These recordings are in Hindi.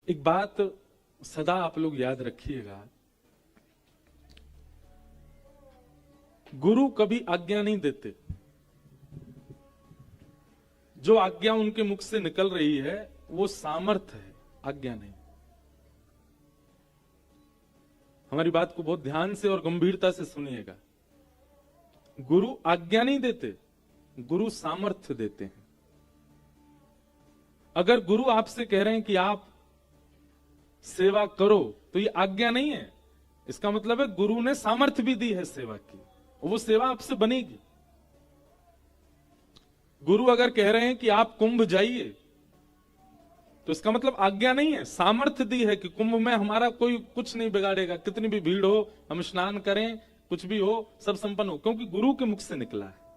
एक बात सदा आप लोग याद रखिएगा, गुरु कभी आज्ञा नहीं देते। जो आज्ञा उनके मुख से निकल रही है वो सामर्थ्य है, आज्ञा नहीं। हमारी बात को बहुत ध्यान से और गंभीरता से सुनिएगा। गुरु आज्ञा नहीं देते, गुरु सामर्थ्य देते हैं। अगर गुरु आपसे कह रहे हैं कि आप सेवा करो, तो ये आज्ञा नहीं है। इसका मतलब है गुरु ने सामर्थ्य भी दी है सेवा की, वो सेवा आपसे बनेगी। गुरु अगर कह रहे हैं कि आप कुंभ जाइए, तो इसका मतलब आज्ञा नहीं है, सामर्थ्य दी है कि कुंभ में हमारा कोई कुछ नहीं बिगाड़ेगा। कितनी भी भीड़ हो, हम स्नान करें, कुछ भी हो, सब संपन्न हो, क्योंकि गुरु के मुख से निकला है।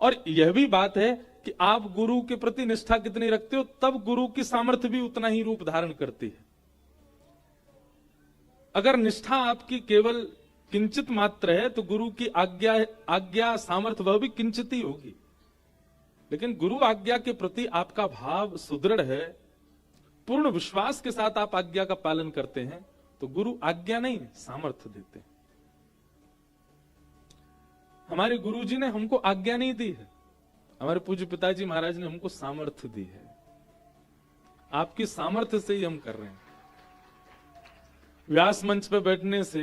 और यह भी बात है कि आप गुरु के प्रति निष्ठा कितनी रखते हो, तब गुरु की सामर्थ्य भी उतना ही रूप धारण करती है। अगर निष्ठा आपकी केवल किंचित मात्र है, तो गुरु की आज्ञा सामर्थ्य वह भी किंचित ही होगी। लेकिन गुरु आज्ञा के प्रति आपका भाव सुदृढ़ है, पूर्ण विश्वास के साथ आप आज्ञा का पालन करते हैं, तो गुरु आज्ञा नहीं सामर्थ्य देते हैं। हमारे गुरुजी ने हमको आज्ञा नहीं दी है, हमारे पूज्य पिताजी महाराज ने हमको सामर्थ्य दी है। आपकी सामर्थ्य से ही हम कर रहे हैं। व्यास मंच पर बैठने से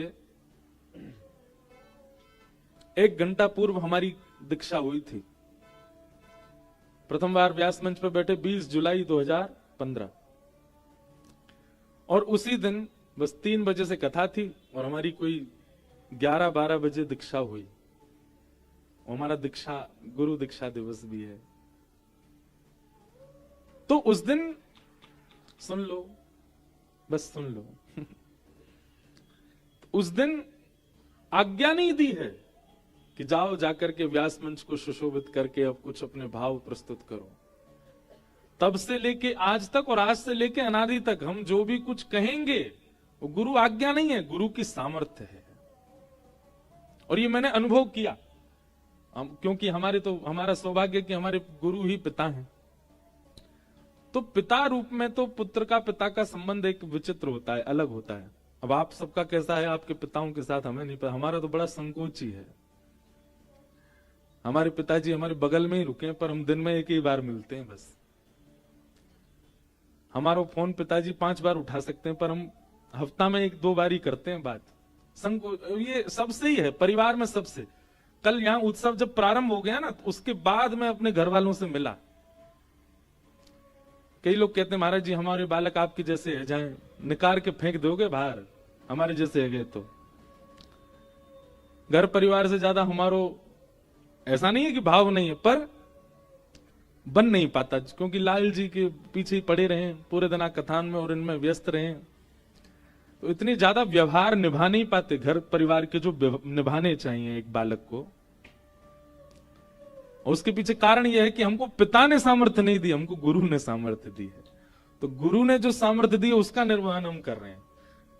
1 घंटा पूर्व हमारी दीक्षा हुई थी। प्रथम बार व्यास मंच पर बैठे 20 जुलाई 2015, और उसी दिन बस 3 बजे से कथा थी और हमारी कोई 11-12 बजे दीक्षा हुई। हमारा गुरु दीक्षा दिवस भी है। तो उस दिन सुन लो, बस सुन लो उस दिन आज्ञा नहीं दी है कि जाओ जाकर के व्यास मंच को सुशोभित करके अब कुछ अपने भाव प्रस्तुत करो। तब से लेके आज तक और आज से लेके अनादि तक हम जो भी कुछ कहेंगे वो गुरु आज्ञा नहीं है, गुरु की सामर्थ्य है। और ये मैंने अनुभव किया, क्योंकि हमारा सौभाग्य कि हमारे गुरु ही पिता हैं। तो पिता रूप में तो पुत्र का पिता का संबंध एक विचित्र होता है, अलग होता है। अब आप सबका कैसा है आपके पिताओं के साथ हमें नहीं पता, हमारा तो बड़ा संकोच ही है। हमारे पिताजी हमारे बगल में ही रुके, पर हम दिन में एक ही बार मिलते हैं बस। हमारा फोन पिताजी 5 बार उठा सकते हैं, पर हम हफ्ता में 1-2 बार ही करते हैं बात। संकोच ये सबसे ही है, परिवार में सबसे। कल यहाँ उत्सव जब प्रारंभ हो गया ना, तो उसके बाद मैं अपने घर वालों से मिला। कई लोग कहते हैं महाराज जी हमारे बालक आपके जैसे है, जाए निकाल के फेंक दोगे बाहर, हमारे जैसे है गए तो। घर परिवार से ज्यादा हमारो ऐसा नहीं है कि भाव नहीं है, पर बन नहीं पाता, क्योंकि लाल जी के पीछे ही पड़े रहे पूरे दिन कथान में और इनमें व्यस्त रहे, तो इतनी ज्यादा व्यवहार निभा नहीं पाते घर परिवार के जो निभाने चाहिए एक बालक को। और उसके पीछे कारण यह है कि हमको पिता ने सामर्थ्य नहीं दी, हमको गुरु ने सामर्थ्य दी है। तो गुरु ने जो सामर्थ्य दी उसका निर्वहन हम कर रहे हैं।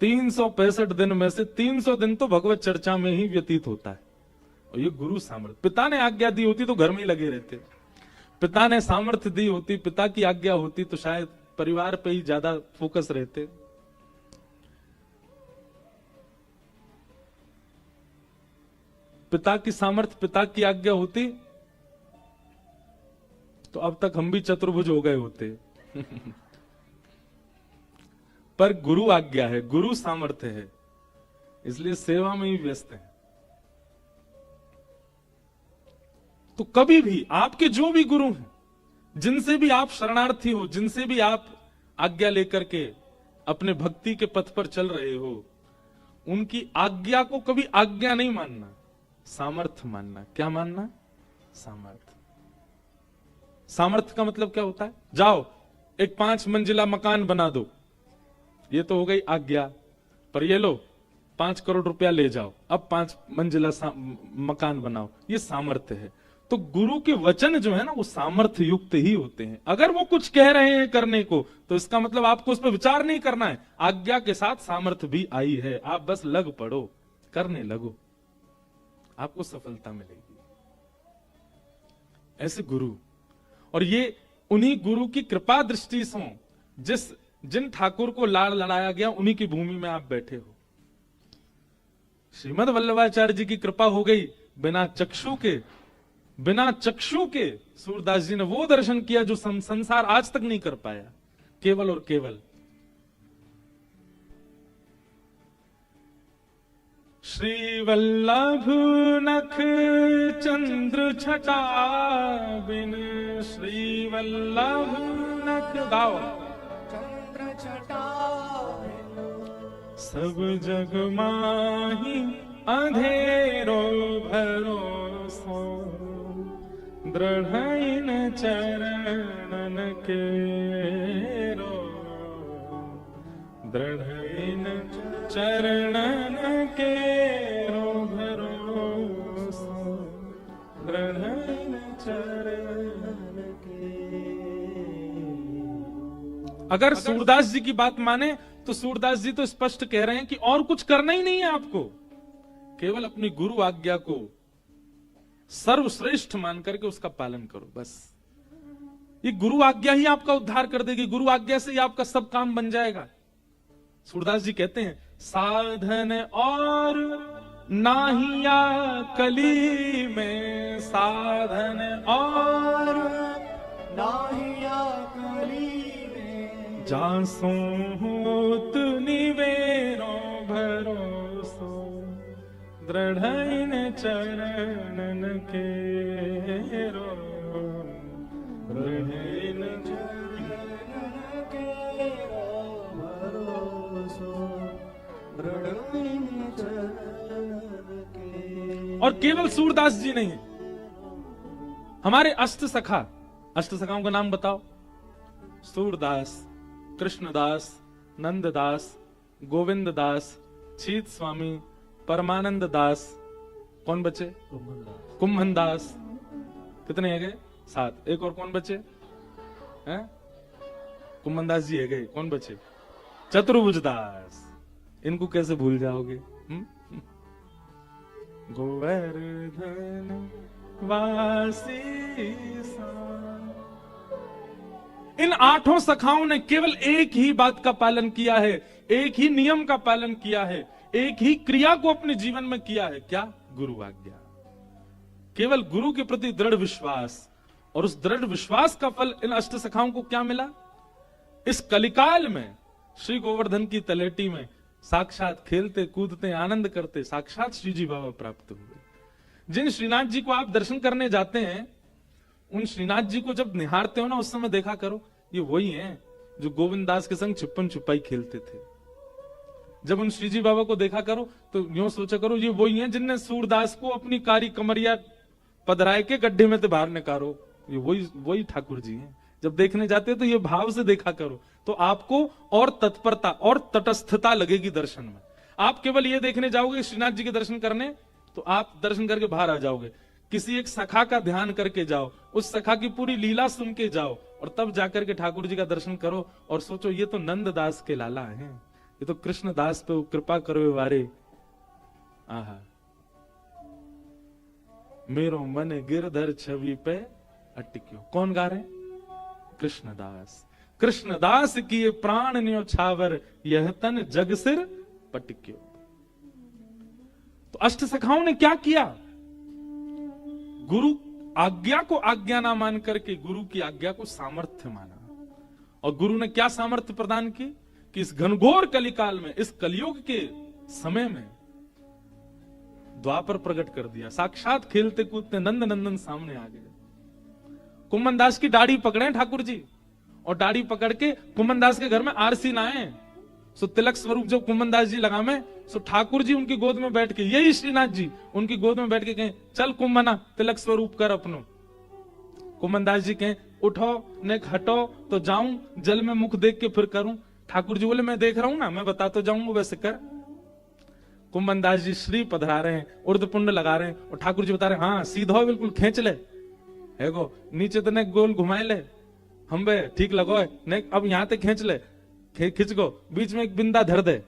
365 दिन में से 300 दिन तो भगवत चर्चा में ही व्यतीत होता है, और ये गुरु सामर्थ्य। पिता ने आज्ञा दी होती तो घर में ही लगे रहते, पिता ने सामर्थ्य दी होती, पिता की आज्ञा होती तो शायद परिवार पे ही ज्यादा फोकस रहते। पिता की सामर्थ्य, पिता की आज्ञा होती तो अब तक हम भी चतुर्भुज हो गए होते पर गुरु आज्ञा है, गुरु सामर्थ्य है, इसलिए सेवा में ही व्यस्त है। तो कभी भी आपके जो भी गुरु हैं, जिनसे भी आप शरणार्थी हो, जिनसे भी आप आज्ञा लेकर के अपने भक्ति के पथ पर चल रहे हो, उनकी आज्ञा को कभी आज्ञा नहीं मानना, सामर्थ्य मानना। क्या मानना? सामर्थ्य। सामर्थ्य का मतलब क्या होता है? जाओ एक 5 मंजिला मकान बना दो, ये तो हो गई आज्ञा। पर ये लो 5 करोड़ रुपया ले जाओ, अब 5 मंजिला मकान बनाओ, ये सामर्थ्य है। तो गुरु के वचन जो है ना, वो सामर्थ्य युक्त ही होते हैं। अगर वो कुछ कह रहे हैं करने को, तो इसका मतलब आपको उस पर विचार नहीं करना है, आज्ञा के साथ सामर्थ्य भी आई है, आप बस लग पड़ो, करने लगो, आपको सफलता मिलेगी। ऐसे गुरु, और ये उन्हीं गुरु की कृपा दृष्टि से जिस जिन ठाकुर को लाड़ लड़ाया गया उन्हीं की भूमि में आप बैठे हो। श्रीमद वल्लभाचार्य जी की कृपा हो गई, बिना चक्षु के सूरदास जी ने वो दर्शन किया जो संसार आज तक नहीं कर पाया, केवल और केवल। श्री वल्लभ नख चंद्र छटा बिन, श्री वल्लभ नख गाओ चंद्र छटा सब जग माही अंधेरो भरोसो, दृढ़ चरणन केरो, दृढ़ चरणन केरो भरोसो, दृढ़ चरणन के। अगर सूरदास जी की बात माने तो सूरदास जी तो स्पष्ट कह रहे हैं कि और कुछ करना ही नहीं है आपको, केवल अपनी गुरु आज्ञा को सर्वश्रेष्ठ मान करके उसका पालन करो, बस। ये गुरु आज्ञा ही आपका उद्धार कर देगी, गुरु आज्ञा से ही आपका सब काम बन जाएगा। सूरदास जी कहते हैं, साधन और नाहिया कली में, साधन और नाहिया कली में, जासो होत निवेरो भरोसो, दृढ़ चरणन केरो, दृढ़ चरणन केरो भरोसो, दृढ़ चरणन के। और केवल सूरदास जी नहीं, हमारे अष्ट सखाओं का नाम बताओ। सूरदास, कृष्णदास, नंददास, गोविंददास, छीत स्वामी, परमानंद दास, कौन बचे? कुंभन दास। कितने है गए? 7। एक और कौन बचे हैं? कुंभन दास जी है गए, कौन बचे? चतुर्भुज दास। इनको कैसे भूल जाओगे? गोवर्धन वासी इन 8 सखाओं ने केवल एक ही बात का पालन किया है, एक ही नियम का पालन किया है, एक ही क्रिया को अपने जीवन में किया है। क्या? गुरु आज्ञा। केवल गुरु के प्रति दृढ़ विश्वास, और उस दृढ़ विश्वास का फल इन अष्ट सखाओं को क्या मिला? इस कलिकाल में श्री गोवर्धन की तलेटी में साक्षात खेलते कूदते आनंद करते साक्षात श्री जी बाबा प्राप्त हुए। जिन श्रीनाथ जी को आप दर्शन करने जाते हैं, उन श्रीनाथ जी को जब निहारते हो ना, उस समय देखा करो ये वही हैं जो गोविंद दास के संग छिप्पन छुपाई खेलते थे। जब उन श्री जी बाबा को देखा करो तो यूं सोचा करो ये वही हैं जिनने सूरदास को अपनी कारी कमरिया पधराए के गड्ढे में से बाहर निकारो। ये वही ठाकुर जी हैं। जब देखने जाते हो तो ये भाव से देखा करो, तो आपको और तत्परता और तटस्थता लगेगी दर्शन में। आप केवल ये देखने जाओगे श्रीनाथ जी के दर्शन करने, तो आप दर्शन करके बाहर आ जाओगे। किसी एक सखा का ध्यान करके जाओ, उस सखा की पूरी लीला सुन के जाओ, और तब जाकर के ठाकुर जी का दर्शन करो और सोचो ये तो नंद दास के लाला हैं, ये तो कृष्ण दास पे कृपा करो वारे। आहा, मेरो मन गिरधर छवि पे अटक्यो। कौन गा रहे? कृष्णदास। कृष्णदास की प्राण न्योछावर, यह तन जग सिर पटक्यो। तो अष्ट सखाओं ने क्या किया? गुरु आज्ञा को आज्ञा ना मान करके गुरु की आज्ञा को सामर्थ्य माना। और गुरु ने क्या सामर्थ्य प्रदान की कि इस घनघोर कलिकाल में, इस कलयुग के समय में द्वापर प्रकट कर दिया। साक्षात खेलते कूदते नंद नंदन सामने आ गए। कुंभन दास की दाढ़ी पकड़े ठाकुर जी, और दाढ़ी पकड़ के कुंभन दास के घर में आरसी लाए। सो तिलक स्वरूप जब कुंभन दास जी लगावे, सो ठाकुर जी उनकी गोद में बैठ के, यही श्रीनाथ जी उनकी गोद में बैठ के कहें, चल कुंभना तिलक स्वरूप कर अपनो। कुंभन दास जी कहें, उठो ने हटो तो जाऊं, जल में मुख देख के फिर करूं। ठाकुर जी बोले, मैं देख रहा हूं ना, मैं बता तो जाऊंगा, वैसे कर। कुंभन दास जी श्री पधरा रहे हैं, उर्द पुंड लगा रहे हैं, और ठाकुर जी बता रहे हैं, हाँ सीधा हो, बिल्कुल खींच ले, है गो नीचे तो ने गोल घुमाए ले, हम बे ठीक लगो है ने, अब यहां तक खींच ले, खींच गो, बीच में एक बिंदा धर दे।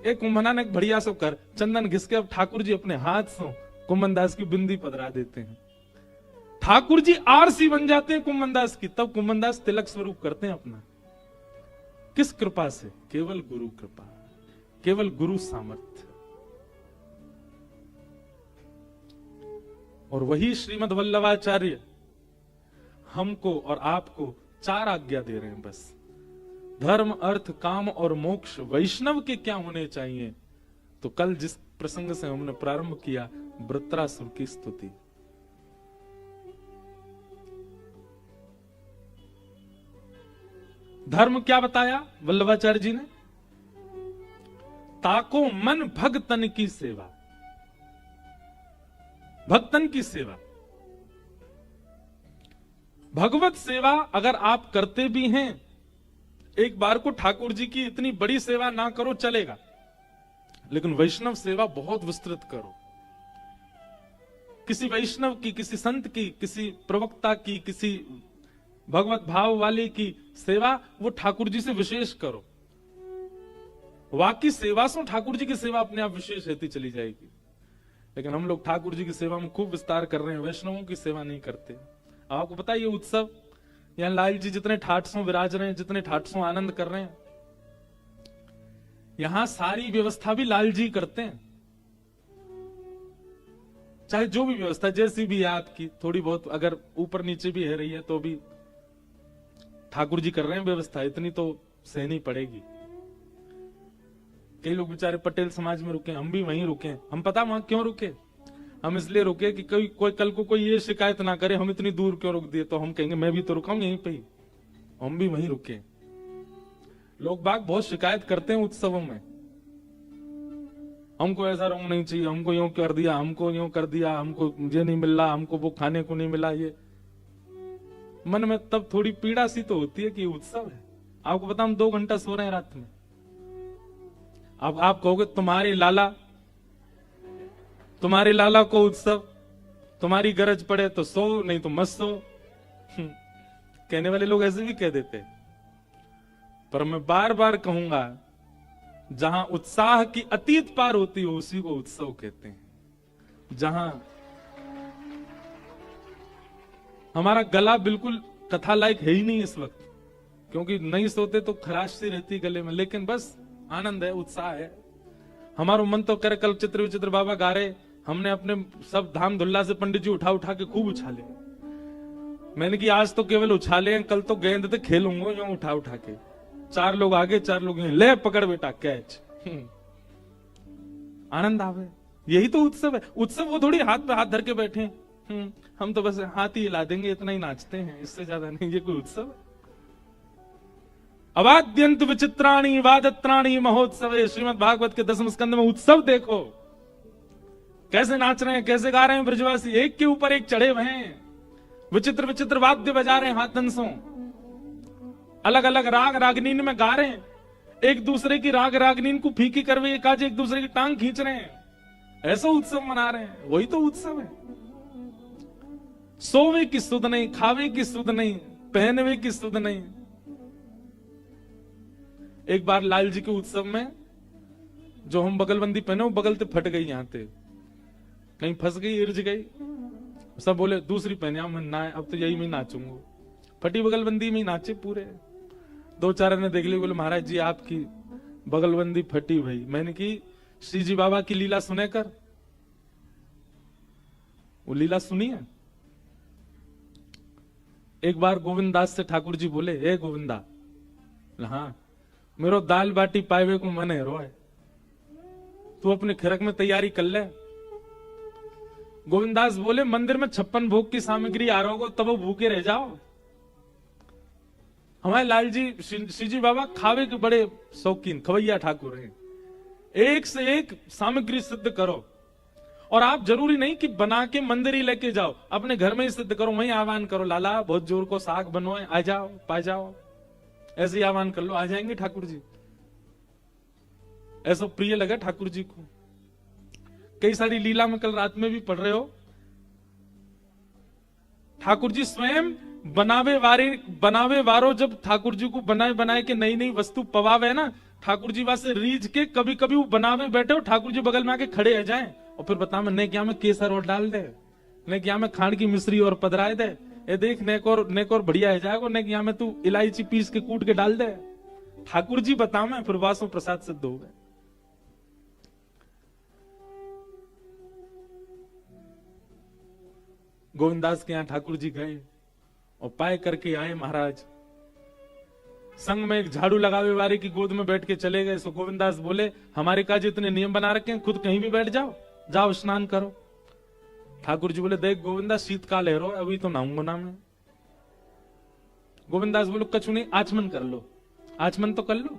एक कुंभना ने बढ़िया सो कर चंदन घिस के, अब ठाकुर जी अपने हाथ से कुंभन दास की बिंदी पधरा देते हैं। ठाकुर जी आरसी बन जाते हैं कुंभन दास की, तब कुंभन दास तिलक स्वरूप करते हैं अपना। किस कृपा से? केवल गुरु कृपा, केवल गुरु सामर्थ्य। और वही श्रीमद् वल्लभाचार्य हमको और आपको 4 आज्ञा दे रहे हैं बस। धर्म, अर्थ, काम और मोक्ष वैष्णव के क्या होने चाहिए? तो कल जिस प्रसंग से हमने प्रारंभ किया, वृत्रासुर की स्तुति। धर्म क्या बताया वल्लभाचार्य जी ने? ताको मन भगतन की सेवा, भक्तन की सेवा। भगवत सेवा अगर आप करते भी हैं, एक बार को ठाकुर जी की इतनी बड़ी सेवा ना करो चलेगा, लेकिन वैष्णव सेवा बहुत विस्तृत करो। किसी वैष्णव की, किसी संत की, किसी प्रवक्ता की, किसी भगवत भाव वाले की सेवा वो ठाकुर जी से विशेष करो। वाकी सेवा से ठाकुर जी की सेवा अपने आप विशेष रहती चली जाएगी। लेकिन हम लोग ठाकुर जी की सेवा में खूब विस्तार कर रहे हैं, वैष्णवों की सेवा नहीं करते। आपको पता है ये उत्सव, यहाँ लाल जी जितने ठाटसों विराज रहे हैं, जितने ठाटसों आनंद कर रहे हैं, यहां सारी व्यवस्था भी लाल जी करते हैं। चाहे जो भी व्यवस्था जैसी भी है आपकी, थोड़ी बहुत अगर ऊपर नीचे भी है रही है तो भी ठाकुर जी कर रहे हैं व्यवस्था, इतनी तो सहनी पड़ेगी। कई लोग बेचारे पटेल समाज में रुके, हम भी वहीं रुके। हम पता वहां क्यों रुके? हम इसलिए रुके कि कोई कल को कोई ये शिकायत ना करे हम इतनी दूर क्यों रुक दिए, तो हम कहेंगे मैं भी तो रुका हूं यहीं पे ही, हम भी वहीं रुके। लोग बाग बहुत शिकायत करते हैं उत्सवों में, हमको ऐसा रंग नहीं चाहिए, हमको यूं कर दिया, हमको यूं कर दिया, हमको ये नहीं मिल रहा, हमको वो खाने को नहीं मिला। ये मन में तब थोड़ी पीड़ा सी तो होती है कि उत्सव है। आपको पता हम 2 घंटा सो रहे हैं रात में। अब आप कहोगे तुम्हारे लाला को उत्सव, तुम्हारी गरज पड़े तो सो, नहीं तो मत सो। कहने वाले लोग ऐसे भी कह देते, पर मैं बार बार कहूंगा, जहां उत्साह की अतीत पार होती हो उसी को उत्सव कहते हैं। जहां हमारा गला बिल्कुल कथा लायक है ही नहीं इस वक्त, क्योंकि नहीं सोते तो खराश सी रहती गले में, लेकिन बस आनंद है, उत्साह है। हमारा मन तो करे कल चित्र विचित्र बाबा गा रहे, हमने अपने सब धाम धुल्ला से पंडित जी उठा उठा के खूब उछाले। मैंने कि आज तो केवल उछाले हैं, कल तो गेंद पे खेलूंगा यूं उठा उठा के। 4 लोग आगे 4 लोग ले पकड़ बेटा कैच। आनंद आवे, यही तो उत्सव है। उत्सव वो थोड़ी हाथ पे हाथ धर के बैठे, हम तो बस हाथ ही हिला देंगे, इतना ही नाचते हैं, इससे ज्यादा नहीं। ये कोई उत्सव है? अवाद्यंत विचित्राणी वादत्राणी महोत्सव, श्रीमद् भागवत के 10वें स्कंद में उत्सव देखो कैसे नाच रहे हैं, कैसे गा रहे हैं ब्रजवासी, एक के ऊपर एक चढ़े हुए हैं, विचित्र विचित्र वाद्य बजा रहे हैं हाथंसों, अलग अलग राग रागनीन में गा रहे हैं, एक दूसरे की राग रागनीन को फीकी करवे काज एक दूसरे की टांग खींच रहे हैं, ऐसा उत्सव मना रहे हैं। वही तो उत्सव है। सोवे की सुध नहीं, खावे की सुध नहीं, पहनवे की सुध नहीं। एक बार लाल जी के उत्सव में जो हम बगलबंदी पहने वो बगल से फट गई, यहां से कहीं फंस गई, इर्ज गई। सब बोले दूसरी पहने, मैं ना अब तो यही में नाचूंगा। फटी बगलबंदी में नाचे पूरे। 2-4 ने देख ली, बोले महाराज जी आपकी बगलबंदी फटी भाई। मैंने की श्री जी बाबा की लीला सुने कर, वो लीला सुनी है। एक बार गोविंद दास से ठाकुर जी बोले, हे गोविंदा, हाँ मेरो दाल बाटी पावे को मन है रोए, तू अपने खिरक में तैयारी कर ले। गोविंदास बोले मंदिर में 56 भोग की सामग्री आ रहा होगा, तब वो भूखे रह जाओ। हमारे लाल जी श्री जी बाबा खावे के बड़े शौकीन खवैया ठाकुर हैं। एक से एक सामग्री सिद्ध करो, और आप जरूरी नहीं कि बना के मंदिर ही लेके जाओ, अपने घर में ही सिद्ध करो, वहीं आह्वान करो, लाला बहुत जोर को साग बनवाए, आ जाओ पा जाओ, ऐसे ही आह्वान कर लो, आ जाएंगे ठाकुर जी। ऐसा प्रिय लगा ठाकुर जी को। कई सारी लीला में कल रात में भी पढ़ रहे हो, ठाकुर जी स्वयं बनावे वारो जब ठाकुर जी को बनाए के नई नई वस्तु पवावे ना, ठाकुर जी वासे रीझ के कभी कभी वो बनावे बैठे हो, ठाकुर जी बगल में आके खड़े रह जाएं और फिर बता मैं ने क्या में केसर और डाल दे, ने क्या में खांड की मिश्री और पधराए दे, ये देख नेक और बढ़िया है जाएगा, ने क्या में तू इलायची पीस के कूट के डाल दे, ठाकुर जी बताओ मैं फिर वासो प्रसाद सिद्ध हो गए। गोविंदास के यहां ठाकुर जी गए और पाए करके आए महाराज। संग में एक झाड़ू लगावे वाले की गोद में बैठ के चले गए। सो गोविंदास बोले हमारे काज इतने नियम बना रखे हैं, खुद कहीं भी बैठ जाओ, जाओ स्नान करो। ठाकुर जी बोले देख गोविंदास शीतकाल है रो, अभी तो नहाऊंगा ना मैं। गोविंदास बोले कछु नहीं, आचमन कर लो, आचमन तो कर लो।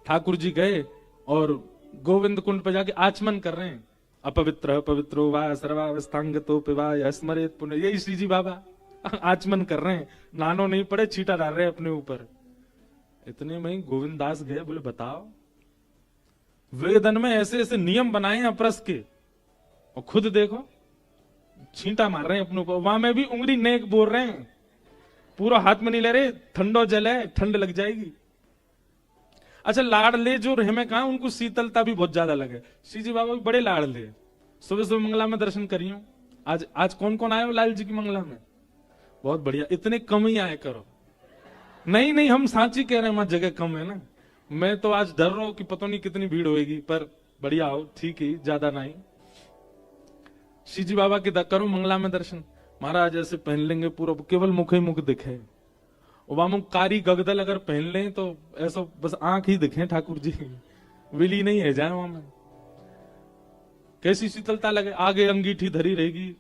ठाकुर जी गए और गोविंद कुंड पर जाके आचमन कर रहे हैं। अपवित्र पवित्रो वा सर्वावस्थांगतो पिवा स्मरेत पुण्य, यही श्री जी बाबा आचमन कर रहे हैं, नानो नहीं पड़े, छीटा डाल रहे हैं अपने ऊपर। इतने में ही गोविंदास गए, बोले बताओ वेदन में ऐसे ऐसे नियम बनाए हैं अपरस के, और खुद देखो छींटा मार रहे हैं अपने ऊपर। वहां में भी उंगली नेक बोल रहे हैं, पूरा हाथ में नहीं ले रहे, ठंडो जल है, ठंड लग जाएगी। अच्छा लाड़ले जो रहे में कहा, उनको शीतलता भी बहुत ज्यादा लगे। श्री जी बाबा भी बड़े लाड़ले। सुबह सुबह मंगला में दर्शन करियो। आज कौन कौन आए हो लाल जी की मंगला में? बहुत बढ़िया, इतने कम ही आए करो। नहीं हम सांची कह रहे हैं, वहां जगह कम है ना। मैं तो आज डर रहा हूं कि पता नहीं कितनी भीड़ होगी, पर बढ़िया हो, ठीक है, ज्यादा नहीं। श्री जी बाबा के करो मंगला में दर्शन। महाराज ऐसे पहन लेंगे पूरा, केवल मुख ही मुख दिखे। वहां कारी गगदल अगर पहन लें तो ऐसा बस आंख ही दिखे ठाकुर जी, विली नहीं है जाए वहां में। कैसी शीतलता लगे, आगे अंगीठी धरी रहेगी,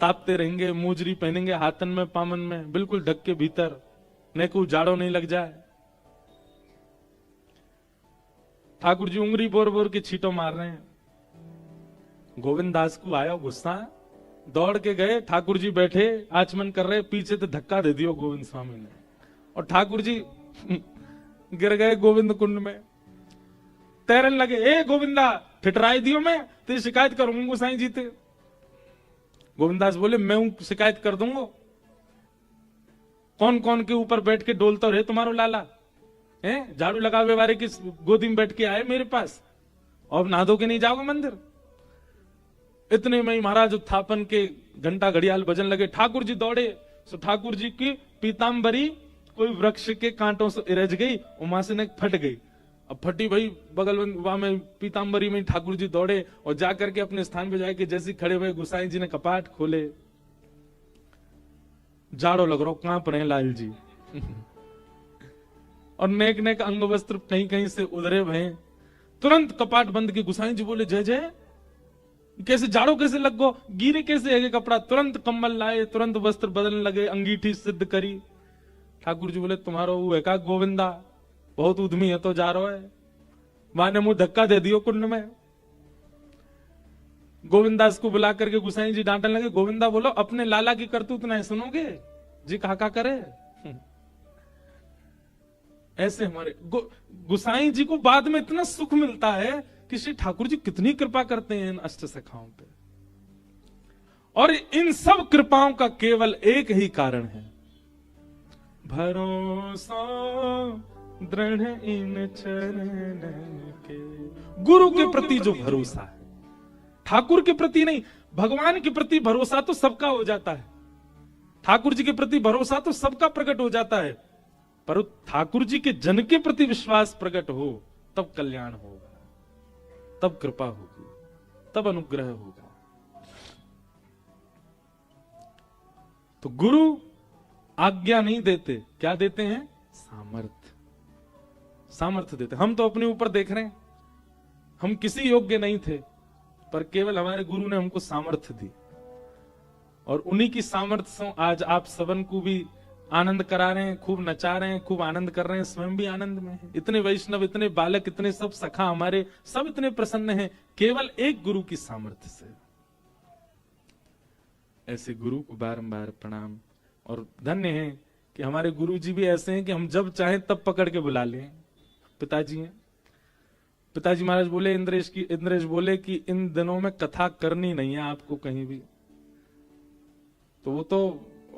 तापते रहेंगे, मोजरी पहनेंगे हाथन में पामन में, बिल्कुल ढक के भीतर, न को जाड़ो नहीं लग जाए। ठाकुर जी उंगली बोर बोर के छींटो मार रहे हैं। गोविंदास को आया गुस्सा, दौड़ के गए, ठाकुर जी बैठे आचमन कर रहे, पीछे तो धक्का दे दियो गोविंद स्वामी ने, और ठाकुर जी गिर गए गोविंद कुंड में, तैरन लगे। ए गोविंदा ठिठराई दियो, मैं तेरी शिकायत करूंगा गोसाई जी ते। गोविंदास बोले मैं शिकायत कर दूंगा, कौन कौन के ऊपर बैठ के डोलता रहे तुम्हारो लाला है, झाड़ू लगावे वाले की गोदी में बैठ के आए मेरे पास, और नहा धो के नहीं जाओगे मंदिर। इतने में ही महाराज उत्थापन के घंटा घड़ियाल बजन लगे। ठाकुर जी दौड़े, सो ठाकुर जी की पीताम्बरी कोई वृक्ष के कांटों से इरज गई, वहां से न फट गई। अब फटी भाई बगल वहां में पीताम्बरी में ठाकुर जी दौड़े और जाकर के अपने स्थान पे जाके जैसे खड़े हुए गोसाई जी ने कपाट खोले। जाड़ो लग रहा, कांप रहे लाल जी और नेक नेक अंग वस्त्र कहीं कहीं से उधरे भय। तुरंत कपाट बंद के गोसाई जी बोले जय जय, कैसे जाड़ो कैसे लग गो, गिरे कैसे है कपड़ा। तुरंत कम्बल लाए, तुरंत वस्त्र बदलने लगे, अंगीठी सिद्ध करी। ठाकुर जी बोले तुम्हारो वो है का गोविंदा, बहुत उद्यमी है तो जा रहा है। मां ने मुंह धक्का दे दियो कुंड में। गोविंदास को बुला करके गोसाई जी डांटने लगे, गोविंदा बोलो अपने लाला की करतूत नहीं सुनोगे जी, कहा करे। ऐसे हमारे गोसाई जी को बाद में इतना सुख मिलता है कि श्री ठाकुर जी कितनी कृपा करते हैं इन अष्ट सखाओं पे। और इन सब कृपाओं का केवल एक ही कारण है, भरोसा दृढ़ इन चरणन के। गुरु के प्रति जो भरोसा है, ठाकुर के प्रति नहीं, भगवान के प्रति भरोसा तो सबका हो जाता है, ठाकुर जी के प्रति भरोसा तो सबका प्रकट हो जाता है, पर ठाकुर जी के जन के प्रति विश्वास प्रकट हो तब कल्याण होगा, तब कृपा होगी, तब अनुग्रह होगा। तो गुरु आज्ञा नहीं देते, क्या देते हैं? सामर्थ्य, सामर्थ्य देते। हम तो अपने ऊपर देख रहे हैं, हम किसी योग्य नहीं थे, पर केवल हमारे गुरु ने हमको सामर्थ्य दी, और उन्हीं की सामर्थ्य से आज आप सबन को भी आनंद करा रहे हैं, खूब नचा रहे हैं, खूब आनंद कर रहे हैं, स्वयं भी आनंद में है। इतने वैष्णव, इतने बालक, इतने सब सखा हमारे, सब इतने प्रसन्न हैं, केवल एक गुरु की सामर्थ्य से। ऐसे गुरु को बारंबार प्रणाम, और धन्य है कि हमारे गुरु जी भी ऐसे हैं कि हम जब चाहें तब पकड़ के बुला लें। पिताजी हैं, पिताजी महाराज बोले इंद्रेश बोले कि इन दिनों में कथा करनी नहीं है आपको कहीं भी, तो वो तो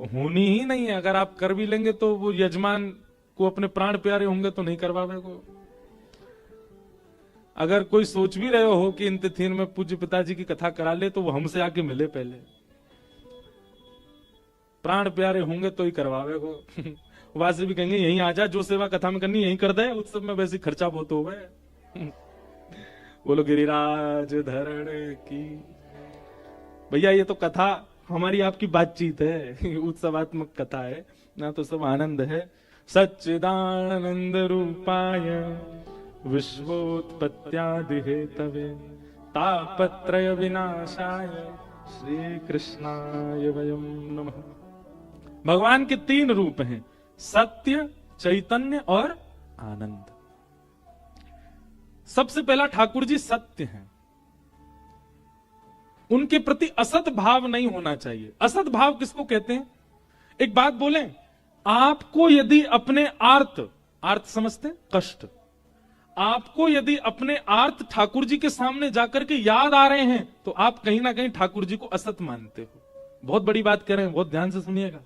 होनी ही नहीं है। अगर आप कर भी लेंगे तो वो यजमान को अपने प्राण प्यारे होंगे तो नहीं करवावे को। अगर कोई सोच भी रहे हो कि इन तिथियों में पूज्य पिताजी की कथा करा ले, तो वो हमसे आके मिले पहले, प्राण प्यारे होंगे तो ही करवावे को वहां से भी कहेंगे यहीं आ जा, जो सेवा कथा में करनी यहीं कर दे, उत्सव में वैसे खर्चा बहुत हो गए। बोलो गिरिराज धरण की। भैया ये तो कथा हमारी आपकी बातचीत है, उत्सवात्मक कथा है ना, तो सब आनंद है। सच्चिदानंद रूपाय विश्वोत्पत्त्यादि हेतवे तापत्रय विनाशाय श्री कृष्णाय वयम नमः। भगवान के 3 रूप हैं, सत्य, चैतन्य और आनंद। सबसे पहला ठाकुर जी सत्य हैं, उनके प्रति असत भाव नहीं होना चाहिए। असत भाव किसको कहते हैं? एक बात बोलें, आपको यदि अपने आर्त समझते हैं, कष्ट, आपको यदि अपने आर्त ठाकुर जी के सामने जाकर के याद आ रहे हैं तो आप कहीं ना कहीं ठाकुर जी को असत मानते हो। बहुत बड़ी बात कह रहे हैं, बहुत ध्यान से सुनिएगा।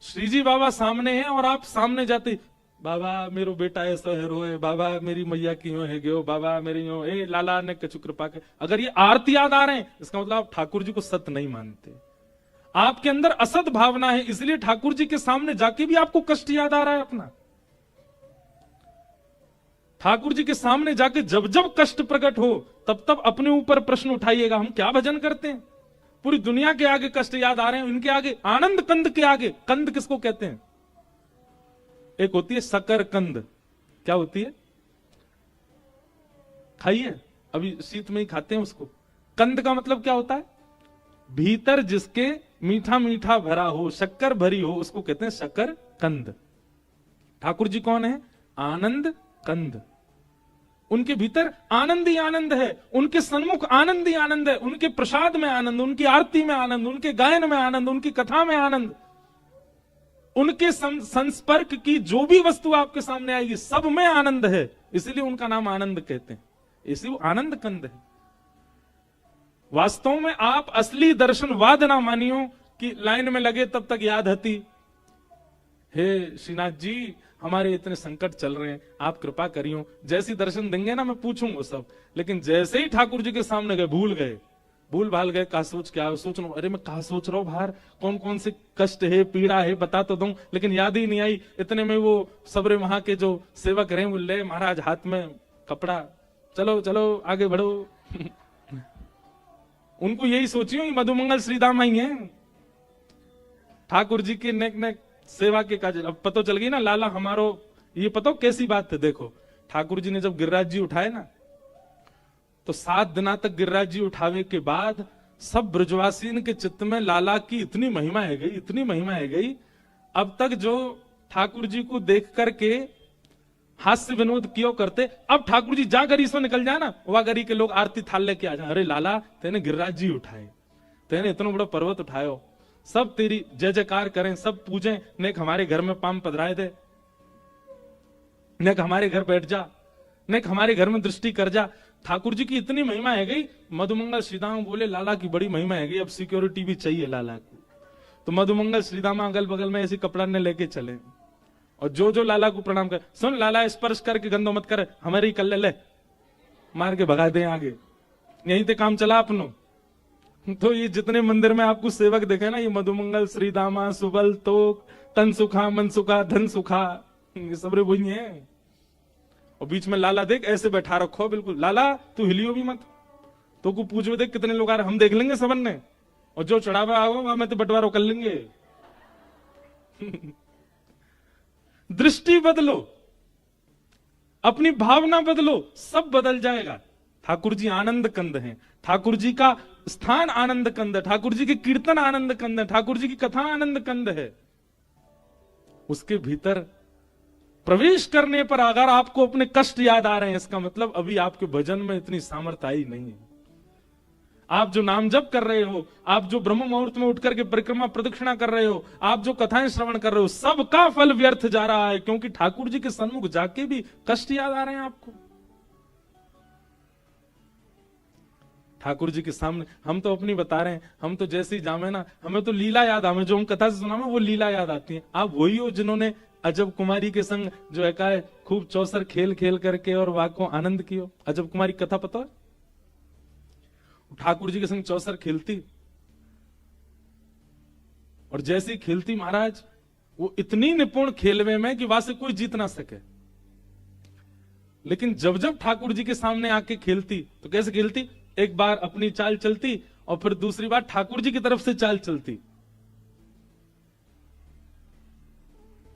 श्री जी बाबा सामने हैं और आप सामने जाते, बाबा मेरो बेटा ऐसा है रोए, बाबा मेरी मैया क्यों है गयो, बाबा मेरी यो ए लाला ने कछु कृपा के, अगर ये आरती याद आ रहे हैं इसका मतलब आप ठाकुर जी को सत्य नहीं मानते, आपके अंदर असत भावना है, इसलिए ठाकुर जी के सामने जाके भी आपको कष्ट याद आ रहा है अपना। ठाकुर जी के सामने जाके जब जब कष्ट प्रकट हो तब तब अपने ऊपर प्रश्न उठाइएगा, हम क्या भजन करते हैं? पूरी दुनिया के आगे कष्ट याद आ रहे हैं, इनके आगे आनंद कंद के आगे, कंद किसको कहते हैं? एक होती है शकर कंद, क्या होती है? खाइए, अभी शीत में ही खाते हैं उसको। कंद का मतलब क्या होता है? भीतर जिसके मीठा मीठा भरा हो, शक्कर भरी हो, उसको कहते हैं शकर कंद। ठाकुर जी कौन है? आनंद कंद। उनके भीतर आनंद ही आनंद है, उनके सन्मुख आनंद ही आनंद है, उनके प्रसाद में आनंद, उनकी आरती में आनंद, उनके गायन में आनंद, उनकी कथा में आनंद, उनके संस्पर्क की जो भी वस्तु आपके सामने आएगी सब में आनंद है, इसलिए उनका नाम आनंद कहते हैं, इसलिए वो आनंद कंद है। वास्तव में आप असली दर्शनवाद ना मानियो कि लाइन में लगे तब तक याद हती, हे श्रीनाथ जी हमारे इतने संकट चल रहे हैं, आप कृपा करियो, जैसी दर्शन देंगे ना मैं पूछूंगा सब, लेकिन जैसे ही ठाकुर जी के सामने गए भूल भाल गए, कहा सोच क्या सोच रहा हूं, अरे मैं कहा सोच रहा हूं बाहर कौन कौन से कष्ट है पीड़ा है बता तो दूं, लेकिन याद ही नहीं आई। इतने में वो सबरे वहां के जो सेवक रहे वो ले महाराज हाथ में कपड़ा, चलो चलो आगे बढ़ो। उनको यही सोचियो मधुमंगल श्रीदाम आई है, ठाकुर जी के नेक नेक सेवा के काज। अब पता चल गई ना लाला हमारो, ये पता कैसी बात है? देखो ठाकुर जी ने जब गिरिराज जी उठाए ना तो 7 दिना तक गिरिराज जी उठावे के बाद सब ब्रजवासीन के चित्त में लाला की इतनी महिमा है गई, इतनी महिमा है गई। अब तक जो ठाकुर जी को देख करके हास्य विनोद क्यों करते, अब ठाकुर जी जा गरी से निकल जाए ना, वह गरी के लोग आरती थाल लेके आ जाए, अरे लाला तेने गिरिराज जी उठाए, तेने इतना बड़ा पर्वत उठायो, सब तेरी जय जयकार करें, सब पूजें, नेक हमारे घर में पाम पधराए दे, नेक हमारे घर बैठ जा, नेक हमारे घर में दृष्टि कर जा। ठाकुर जी की इतनी महिमा है गई। मधुमंगल श्रीदामा बोले लाला की बड़ी महिमा है गई, अब सिक्योरिटी भी चाहिए लाला को। तो मधुमंगल श्रीदामा अगल बगल में ऐसी कपड़ा ने लेके चले और जो जो लाला को प्रणाम कर, सुन लाला स्पर्श करके गंदो मत कर, हमारे ही कल ले मार के भगा दे आगे, यहीं ते काम चला अपनो। तो ये जितने मंदिर में आपको सेवक देखे ना, ये मधुमंगल श्रीदामा सुबल तोक तन सुखा मन सुखा धन सुखा, ये सबरे वही है। और बीच में लाला देख ऐसे बैठा रखो बिल्कुल, लाला तू हिलियो भी मत, तो को पूछो देख कितने लोग आ रहे, हम देख लेंगे सबन ने, और जो चढ़ावा आओ वहां में तो बंटवारा कर लेंगे। दृष्टि बदलो, अपनी भावना बदलो, सब बदल जाएगा। ठाकुर जी आनंद कंद हैं, ठाकुर जी का स्थान आनंद कंद है, ठाकुर जी के कीर्तन आनंद कंद है, ठाकुर जी की कथा आनंद कंद है। उसके भीतर प्रवेश करने पर अगर आपको अपने कष्ट याद आ रहे हैं, इसका मतलब अभी आपके भजन में इतनी सामर्थ्य आई नहीं है। आप जो नाम जप कर रहे हो, आप जो ब्रह्म मुहूर्त में उठकर के परिक्रमा प्रदक्षिणा कर रहे हो, आप जो कथाएं श्रवण कर रहे हो, सबका फल व्यर्थ जा रहा है, क्योंकि ठाकुर जी के सन्मुख जाके भी कष्ट याद आ रहे हैं आपको। ठाकुर जी के सामने हम तो अपनी बता रहे हैं, हम तो जैसे ही जामे ना, हमें तो लीला याद, हमें जो हम कथा से सुना वो लीला याद आती है। आप वही हो जिन्होंने अजब कुमारी के संग जो है खूब चौसर खेल खेल करके और वाक को आनंद कियो। अजब कुमारी कथा पता है? ठाकुर जी के संग चौसर खेलती और जैसी खेलती महाराज वो इतनी निपुण खेलवे में कि वहां से कोई जीत ना सके। लेकिन जब जब ठाकुर जी के सामने आके खेलती तो कैसे खेलती, एक बार अपनी चाल चलती और फिर दूसरी बार ठाकुर जी की तरफ से चाल चलती।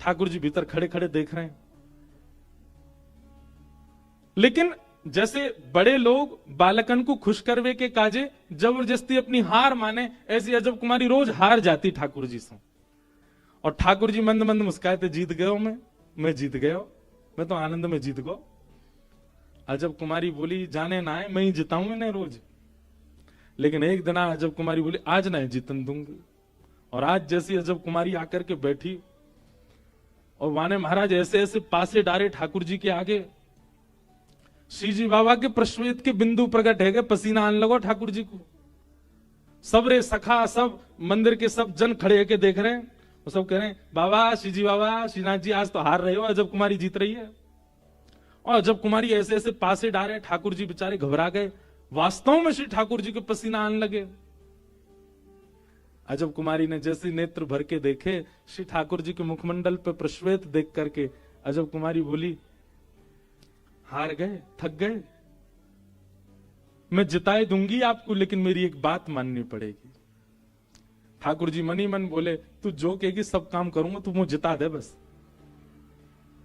ठाकुर जी भीतर खड़े खड़े देख रहे हैं। लेकिन जैसे बड़े लोग बालकन को खुश करवे के काजे जबरदस्ती अपनी हार माने, ऐसी अजब कुमारी रोज हार जाती ठाकुर जी से। और ठाकुर जी मंद मंद मुस्काते, जीत गयो मैं जीत गयो, मैं तो आनंद में जीत गो। अजब कुमारी बोली, जाने ना है, मैं ही जिताऊं इन्हें रोज। लेकिन एक दिन अजब कुमारी बोली, आज ना जीतन दूंगी। और आज जैसी अजब कुमारी आकर के बैठी और वाने महाराज ऐसे ऐसे पासे डारे ठाकुर जी के आगे। श्री जी बाबा के प्रश्वेत के बिंदु प्रकट है गए, पसीना आने लगो ठाकुर जी को। सब रे सखा, सब मंदिर के सब जन खड़े होके देख रहे हैं। वो सब कह रहे हैं, बाबा श्री जी बाबा, श्रीनाथ जी आज तो हार रहे हो, अजब कुमारी जीत रही है। और अजब कुमारी ऐसे ऐसे पासे डारे, ठाकुर जी बेचारे घबरा गए। वास्तव में श्री ठाकुर जी को पसीना आने लगे। अजब कुमारी ने जैसे नेत्र भर के देखे श्री ठाकुर जी के मुखमंडल पर प्रश्वेत देख करके, अजब कुमारी बोली, हार गए, थक गए, मैं जिताए दूंगी आपको, लेकिन मेरी एक बात माननी पड़ेगी। ठाकुर जी मनी मन बोले, तू जो कहेगी सब काम करूंगा, तू मुझे जिता दे बस।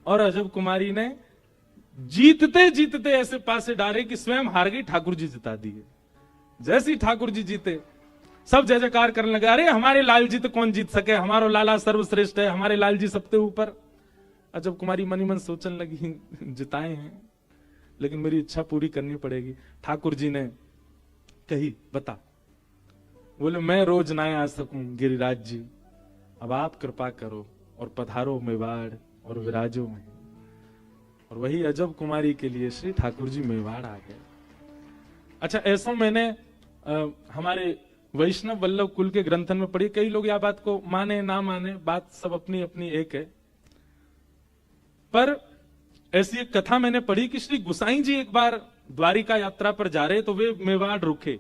और अजब कुमारी ने जीतते जीतते ऐसे पासे डारे कि स्वयं हार गई, ठाकुर जी जिता दिए। जैसे ही ठाकुर जी जीते, सब जय जयकार करने लगे, अरे हमारे लाल जी तो कौन जीत सके, हमारो लाला सर्वश्रेष्ठ है, हमारे लाल जी सबसे ऊपर। अजब कुमारी मनी मन सोचने लगी, जिताए हैं लेकिन मेरी इच्छा पूरी करनी पड़ेगी। ठाकुर जी ने कही, बता। बोले, मैं रोज ना आ सकूं गिरिराज जी, अब आप कृपा करो और पधारो मेवाड़ और विराजो में। और वही अजब कुमारी के लिए श्री ठाकुर जी मेवाड़ आ गए। अच्छा, ऐसा मैंने हमारे वैष्णव वल्लभ कुल के ग्रंथन में पढ़ी। कई लोग यह बात को माने ना माने, बात सब अपनी अपनी एक है। पर ऐसी एक कथा मैंने पढ़ी कि श्री गुसाई जी एक बार द्वारिका यात्रा पर जा रहे तो वे मेवाड़ रुके,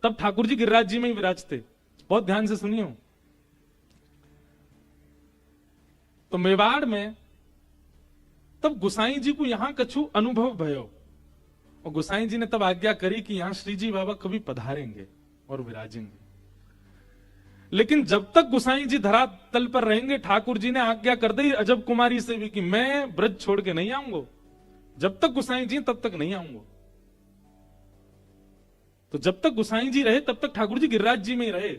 तब ठाकुर जी गिरिराज जी में ही विराजते। बहुत ध्यान से सुनियो। तो मेवाड़ में तब गुसाई जी को यहां कछु अनुभव भयो, और गुसाई जी ने तब आज्ञा करी कि यहां श्री जी बाबा कभी पधारेंगे और विराजेंगे। लेकिन जब तक गुसाई जी धरातल पर रहेंगे, ठाकुर जी ने आज्ञा कर दी अजब कुमारी से भी कि मैं ब्रज छोड़ के नहीं आऊंगा। जब तक गुसाई जी तब तक नहीं आऊंगा। तो जब तक गुसाई जी रहे तब तक ठाकुर जी गिरिराज जी में ही रहे।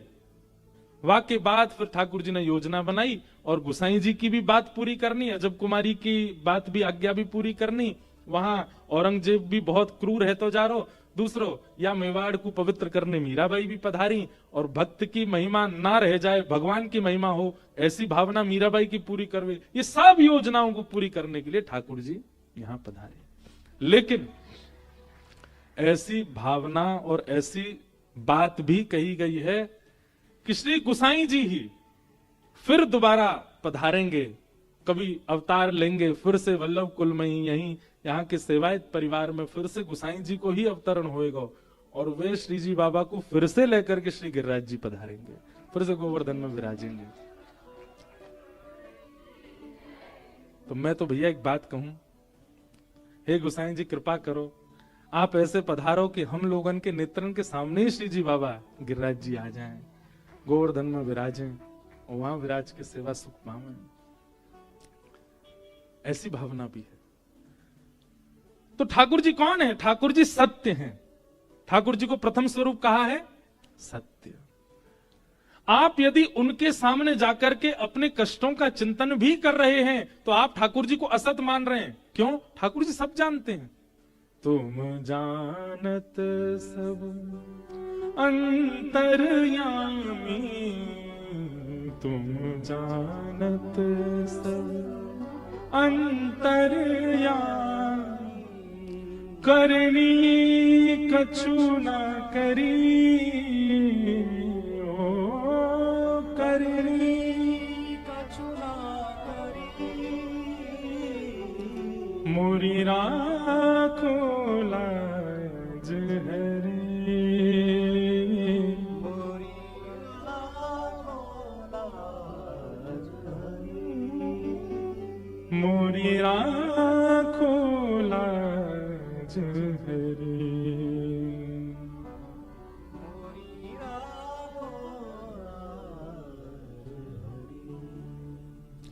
वाह के बाद फिर ठाकुर जी ने योजना बनाई और गुसाई जी की भी बात पूरी करनी, अजब कुमारी की बात भी, आज्ञा भी पूरी करनी। वहां औरंगजेब भी बहुत क्रूर है तो जा रो, दूसरो या मेवाड़ को पवित्र करने मीराबाई भी पधारी, और भक्त की महिमा ना रह जाए, भगवान की महिमा हो, ऐसी भावना मीराबाई की पूरी करवे। ये सब योजनाओं को पूरी करने के लिए ठाकुर जी यहां पधारे। लेकिन ऐसी भावना और ऐसी बात भी कही गई है कि श्री गुसाई जी ही फिर दोबारा पधारेंगे, कभी अवतार लेंगे, फिर से वल्लभ कुल में ही यहीं यहाँ के सेवायत परिवार में फिर से गुसाई जी को ही अवतरण होएगा, और वे श्री जी बाबा को फिर से लेकर के श्री गिरिराज जी पधारेंगे, फिर से गोवर्धन में विराजेंगे। तो मैं तो भैया एक बात कहूं, हे गुसाई जी कृपा करो, आप ऐसे पधारो कि हम लोगन के नेत्रन के सामने ही श्री जी बाबा गिरिराज जी आ जाएं, गोवर्धन में विराजें और वहां विराज के सेवा सुख पावें। ऐसी भावना भी है। तो ठाकुर जी कौन है? ठाकुर जी सत्य हैं। ठाकुर जी को प्रथम स्वरूप कहा है सत्य। आप यदि उनके सामने जाकर के अपने कष्टों का चिंतन भी कर रहे हैं तो आप ठाकुर जी को असत मान रहे हैं। क्यों? ठाकुर जी सब जानते हैं। तुम जानत सब अंतर्यामी, तुम जानत सब अंतर्यामी, करनी कछु ना करी, ओ करनी कछु ना करी, मोरी राखो लाज हरी, मोरी राखो लाज हरी। राखो लाज हरी।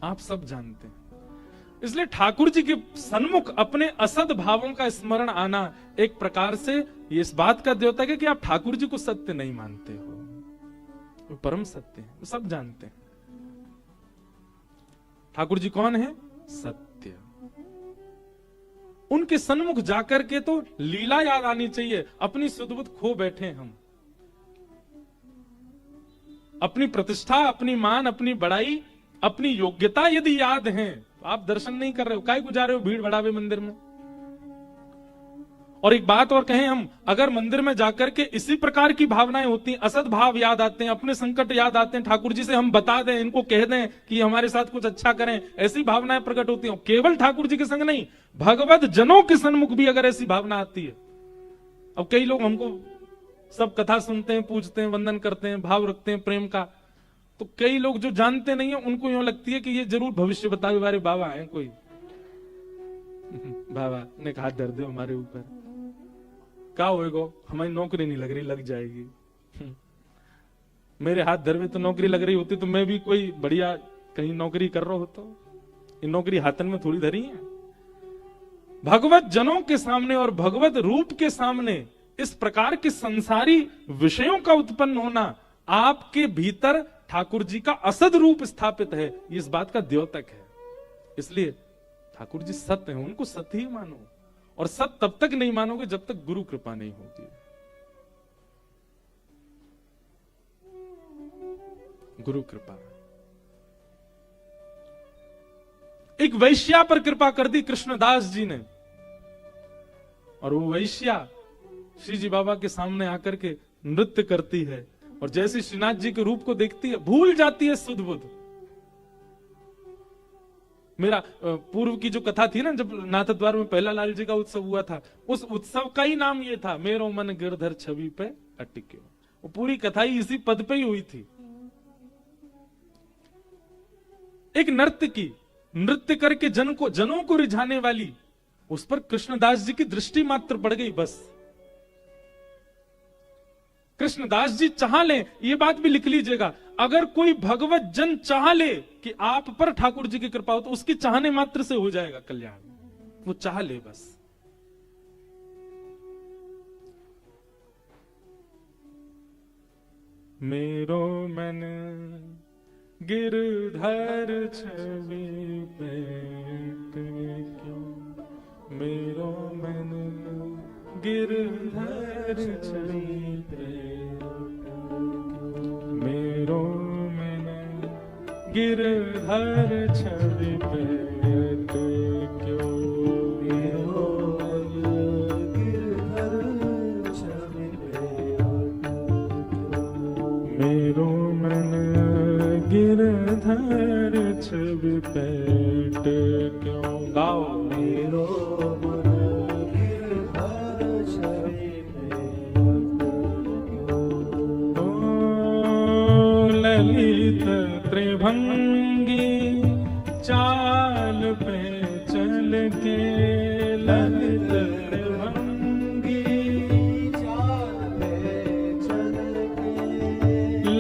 आप सब जानते हैं, इसलिए ठाकुर जी के सन्मुख अपने असद भावों का स्मरण आना एक प्रकार से ये इस बात का द्योतक है कि आप ठाकुर जी को सत्य नहीं मानते हो, वो परम सत्य है, वो सब जानते हैं। ठाकुर जी कौन है? सत्य। उनके सन्मुख जाकर के तो लीला याद आनी चाहिए। अपनी सुध-बुध खो बैठे हम, अपनी प्रतिष्ठा, अपनी मान, अपनी बड़ाई, अपनी योग्यता यदि याद है, आप दर्शन नहीं कर रहे हो, काहे को जा रहे हो भीड़ भड़ावे मंदिर में। और एक बात और कहें हम, अगर मंदिर में जाकर के इसी प्रकार की भावनाएं होती हैं, असद भाव याद आते हैं, अपने संकट याद आते हैं, ठाकुर जी से हम बता दें, इनको कह दें कि हमारे साथ कुछ अच्छा करें, ऐसी भावनाएं प्रकट होती हैं। केवल ठाकुर जी के संग नहीं, भगवत जनों के सन्मुख भी अगर ऐसी भावना आती है। अब कई लोग हमको सब कथा सुनते हैं, पूजते हैं, वंदन करते हैं, भाव रखते हैं प्रेम का, तो कई लोग जो जानते नहीं है उनको यूं लगती है कि ये जरूर भविष्य बतावे वाले बाबा हैं कोई। बाबा ने कहा डर दो हमारे ऊपर, क्या होएगा, हमारी नौकरी नहीं लग रही, लग जाएगी। मेरे हाथ धरवे तो नौकरी लग रही होती तो मैं भी कोई बढ़िया कहीं नौकरी कर रहा होता। ये नौकरी हाथन में थोड़ी धरी है। भगवत जनों के सामने और भगवत रूप के सामने इस प्रकार के संसारी विषयों का उत्पन्न होना, आपके भीतर ठाकुर जी का असद रूप स्थापित है, ये इस बात का द्योतक है। इसलिए ठाकुर जी सत्य है, उनको सत्य ही मानो। और सत्य तब तक नहीं मानोगे जब तक गुरु कृपा नहीं होगी। गुरु कृपा। एक वैश्या पर कृपा कर दी कृष्णदास जी ने, और वो वैश्या श्री जी बाबा के सामने आकर के नृत्य करती है, और जैसे श्रीनाथ जी के रूप को देखती है भूल जाती है सुध बुध। मेरा पूर्व की जो कथा थी ना, जब नाथ द्वार में पहला लाल जी का उत्सव हुआ था, उस उत्सव का ही नाम ये था, मेरो मन गिरधर छवि पे अटिक्यो। वो पूरी कथा ही इसी पद पे ही हुई थी। एक नर्तकी नृत्य करके जनों को रिझाने वाली, उस पर कृष्णदास जी की दृष्टि मात्र पड़ गई बस। कृष्णदास जी चाह ले, ये बात भी लिख लीजिएगा, अगर कोई भगवत जन चाह ले कि आप पर ठाकुर जी की कृपा हो, तो उसकी चाहने मात्र से हो जाएगा कल्याण। वो चाह ले बस। मेरो मन गिरधर छवि पेट क्यों, मेरो मन गिरधर छवि पेट, मेरो मन गिरधर छवि पेट क्यों, मेरो मन गिरधर छवि पेट, मेरो मन गिरधर छवि पेट क्यों। गाओ। मेरो मन गिरधर छवि पेट क्यों, ललित त्रिभंगी चाल पे चल के, ललित त्रिभंगी चाल पे चल के,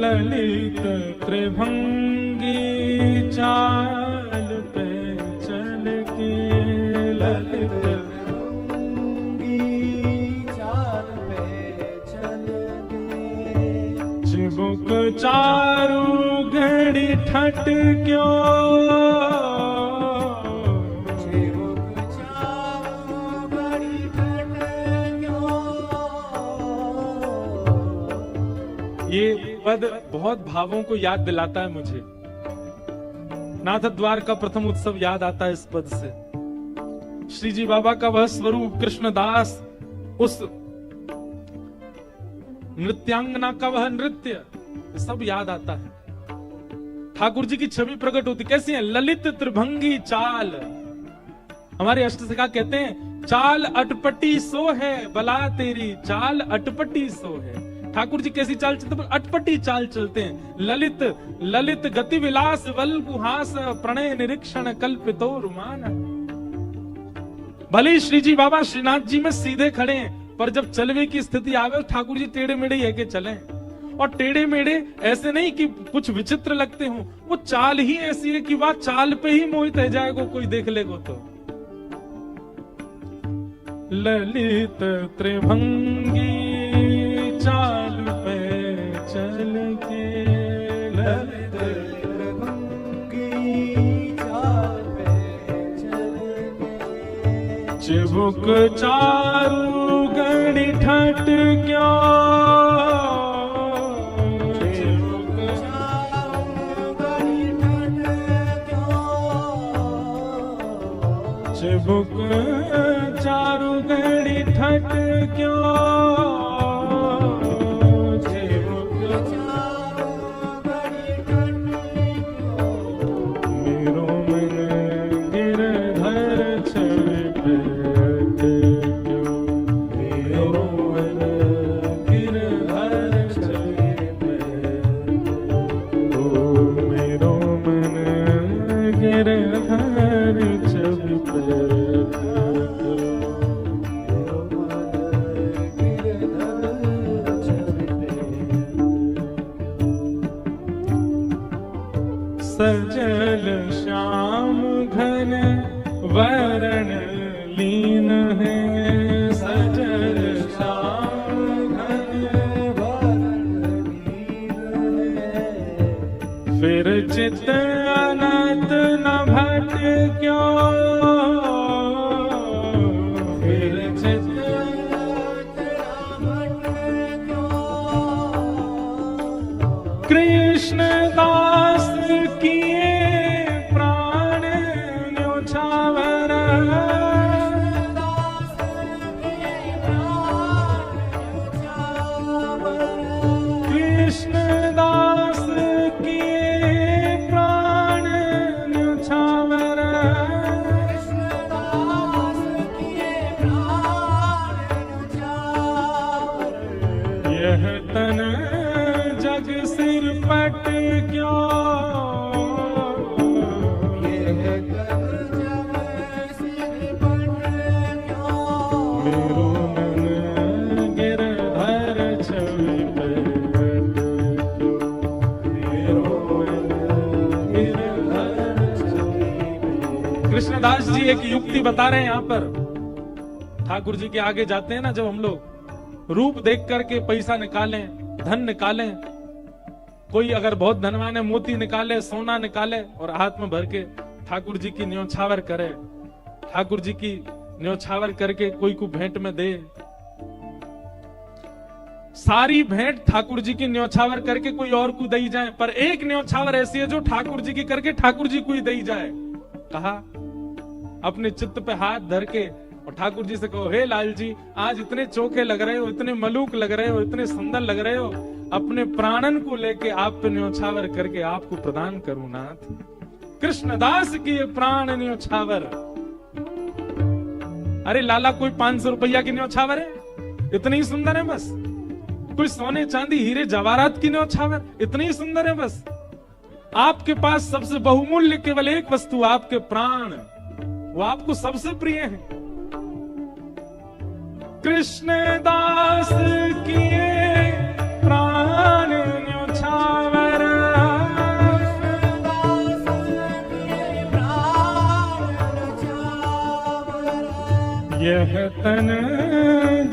ललित त्रिभंगी चाल पे चल के, ललित त्रिभंगी चाल पे चल के, चिबुक चारू घड़ी ठट क्यों, चिबुक चारू घड़ी ठट क्यों। ये पद बहुत भावों को याद दिलाता है मुझे। नाथ द्वार का प्रथम उत्सव याद आता है इस पद से। श्री जी बाबा का वह स्वरूप कृष्णदास, उस नृत्यांगना का वह नृत्य, सब याद आता है। ठाकुर जी की छवि प्रकट होती कैसी है? ललित त्रिभंगी चाल। हमारे अष्टसिखा कहते हैं, चाल अटपटी सो है बला तेरी, चाल अटपटी सो है। ठाकुर जी कैसी चाल चलते? अटपटी चाल चलते हैं। ललित ललित गति विलास वल गुहास, प्रणय निरीक्षण कल्पितो रुमान। भले ही श्री जी बाबा श्रीनाथ जी में सीधे खड़े हैं, पर जब चलवे की स्थिति आवे ठाकुर जी टेढ़े मेढ़े ही है के चले। और टेढ़े मेढ़े ऐसे नहीं कि कुछ विचित्र लगते हो, वो चाल ही ऐसी है कि वह चाल पे ही मोहित रह जाएगा कोई देख लेगा तो। ललित त्रिभंगी चाल पे चल के, ललित त्रिभंगी चाल पे चल के, चिबुक चारु गणि ठट क्यों, चिबुक चारु गणि ठट क्यों, चिबुक चारु गणि ठट क्यों, मेरो मन गिरधर छवि पेट क्यों, मेरो मन गिरधर छवि पेट, ओ मेरो मन गिरधर छवि पेट, सजल श्याम घन वरण लीन है, सजल श्याम घन वरण लीन है, फिर चित अनंत न भट क्यों, फिर चित अनंत न भट क्यों, कृष्ण दास किए प्राण न्योछावर, कृष्ण दास किए प्राण न्योछावर, यह तन जग सिर पट क्यों, यह तन जग सिर पट क्यों, मेरो मन गिरधर छवि पेट क्यों, मेरो मन गिरधर छवि पेट। कृष्णदास जी एक युक्ति बता रहे हैं यहाँ पर। ठाकुर जी के आगे जाते हैं ना जब हम लोग, रूप देख करके पैसा निकालें, धन निकालें, कोई अगर बहुत धनवान है मोती निकाले, सोना निकाले और हाथ में भर के ठाकुर जी की न्योछावर करे, ठाकुर जी की न्योछावर करके कोई को भेंट में दे। सारी भेंट ठाकुर जी की न्योछावर करके कोई और को दई जाए, पर एक न्योछावर ऐसी है जो ठाकुर जी की करके ठाकुर जी को ही दई जाए। कहा अपने चित्त पे हाथ धर के और ठाकुर जी से कहो, हे लाल जी आज इतने चोखे लग रहे हो, इतने मलूक लग रहे हो, इतने सुंदर लग रहे हो, अपने प्राणन को लेके आप पे न्योछावर करके आपको प्रदान करूं नाथ। कृष्णदास की ये प्राण न्योछावर। अरे लाला कोई 500 रुपया की न्योछावर है, इतनी ही सुंदर है बस। कोई सोने चांदी हीरे जवाहरात की न्योछावर, इतनी ही सुंदर है बस। आपके पास सबसे बहुमूल्य केवल एक वस्तु, आपके प्राण, वो आपको सबसे प्रिय है। कृष्णदास किए प्राण न्योछावर, यह तन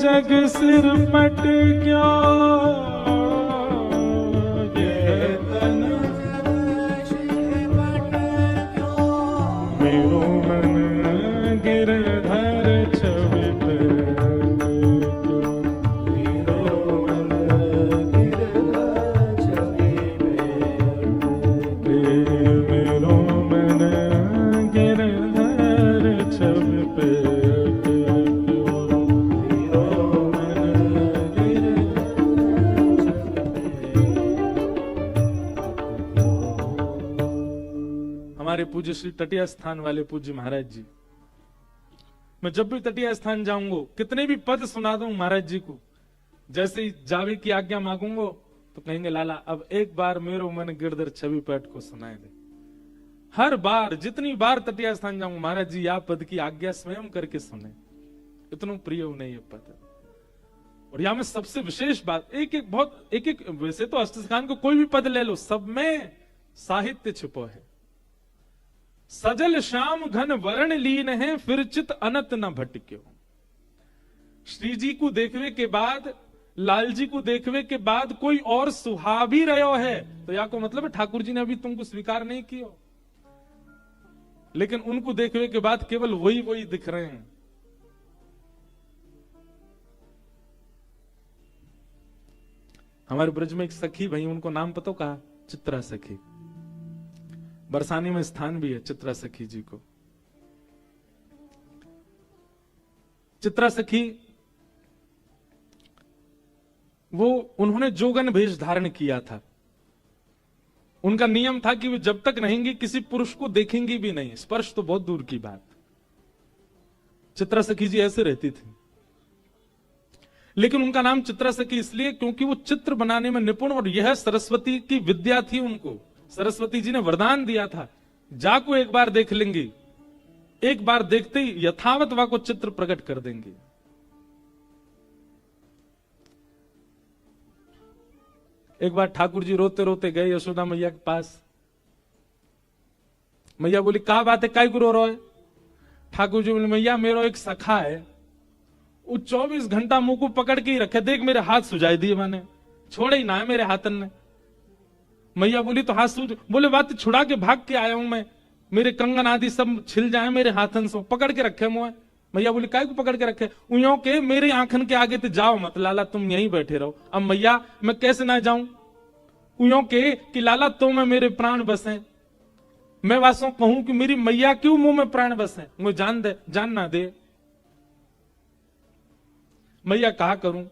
जग सिर पट क्यों, यह तन सिर पट क्यों, मेरो मन गिरधर छवि पेट क्यों, मेरो मन गिरधर छवि पेट, मेरो मन गिरधर छवि पेट। हमारे पूज्य श्री तटीय स्थान वाले पूज्य महाराज जी, मैं जब भी तटीय स्थान जाऊंगा कितने भी पद सुना दूं महाराज जी को, जैसे ही जावे की आज्ञा मांगूंगा तो कहेंगे लाला अब एक बार मेरो मन गिरधर छवि पेट को सुनाए दे। हर बार जितनी बार तटिया स्थान जाऊं, महाराज जी आप पद की आज्ञा स्वयं करके सुने, इतना प्रिय उन्हें ये पद। और यहां में सबसे विशेष बात, एक वैसे तो अष्टसिखान को कोई भी पद ले लो, सब में साहित्य छुपो है। सजल श्याम घन वर्ण लीन है, फिर चित अनत न भटक्यो। श्री जी को देखने के बाद, लाल जी को देखने के बाद कोई और सुहा भी रहो है, तो या को मतलब है ठाकुर जी ने अभी तुमको स्वीकार नहीं किया, लेकिन उनको देखने के बाद केवल वही दिख रहे हैं। हमारे ब्रज में एक सखी भाई, उनको नाम पता कहा, चित्रा सखी। बरसानी में स्थान भी है चित्रा सखी जी को। चित्रा सखी वो, उन्होंने जोगन भेष धारण किया था। उनका नियम था कि वे जब तक रहेंगी किसी पुरुष को देखेंगी भी नहीं, स्पर्श तो बहुत दूर की बात। चित्रा सखी जी ऐसे रहती थी। लेकिन उनका नाम चित्रा सखी इसलिए क्योंकि वो चित्र बनाने में निपुण, और यह सरस्वती की विद्या थी उनको। सरस्वती जी ने वरदान दिया था, जाको एक बार देख लेंगी, एक बार देखते ही यथावत वा को चित्र प्रकट कर देंगे। एक बार ठाकुर जी रोते रोते गए यशोदा मैया के पास। मैया बोली क्या बात है, काय को रो रहा है? ठाकुर जी बोले मैया मेरा एक सखा है, वो 24 घंटा मुंह को पकड़ के ही रखे, देख मेरे हाथ सुझाई दिए, मैंने छोड़े ही ना है मेरे हाथन ने। मैया बोली तो हाथ सूझ, बोले बात छुड़ा के भाग के आया हूं मैं, मेरे कंगन आदि सब छिल जाए मेरे हाथन से, पकड़ के रखे मुझे। मैया बोली काय को पकड़ के रखे? उयों के मेरे आंखन के आगे तो जाओ मत लाला, तुम यहीं बैठे रहो। अब मैया मैं कैसे ना जाऊं? उयों के कि लाला तो में मेरे प्राण बसे, मैं वासों कहूं कि मेरी मैया क्यों मुंह में प्राण बसे, मुझे जान दे, जान ना दे। मैया कहा करूं?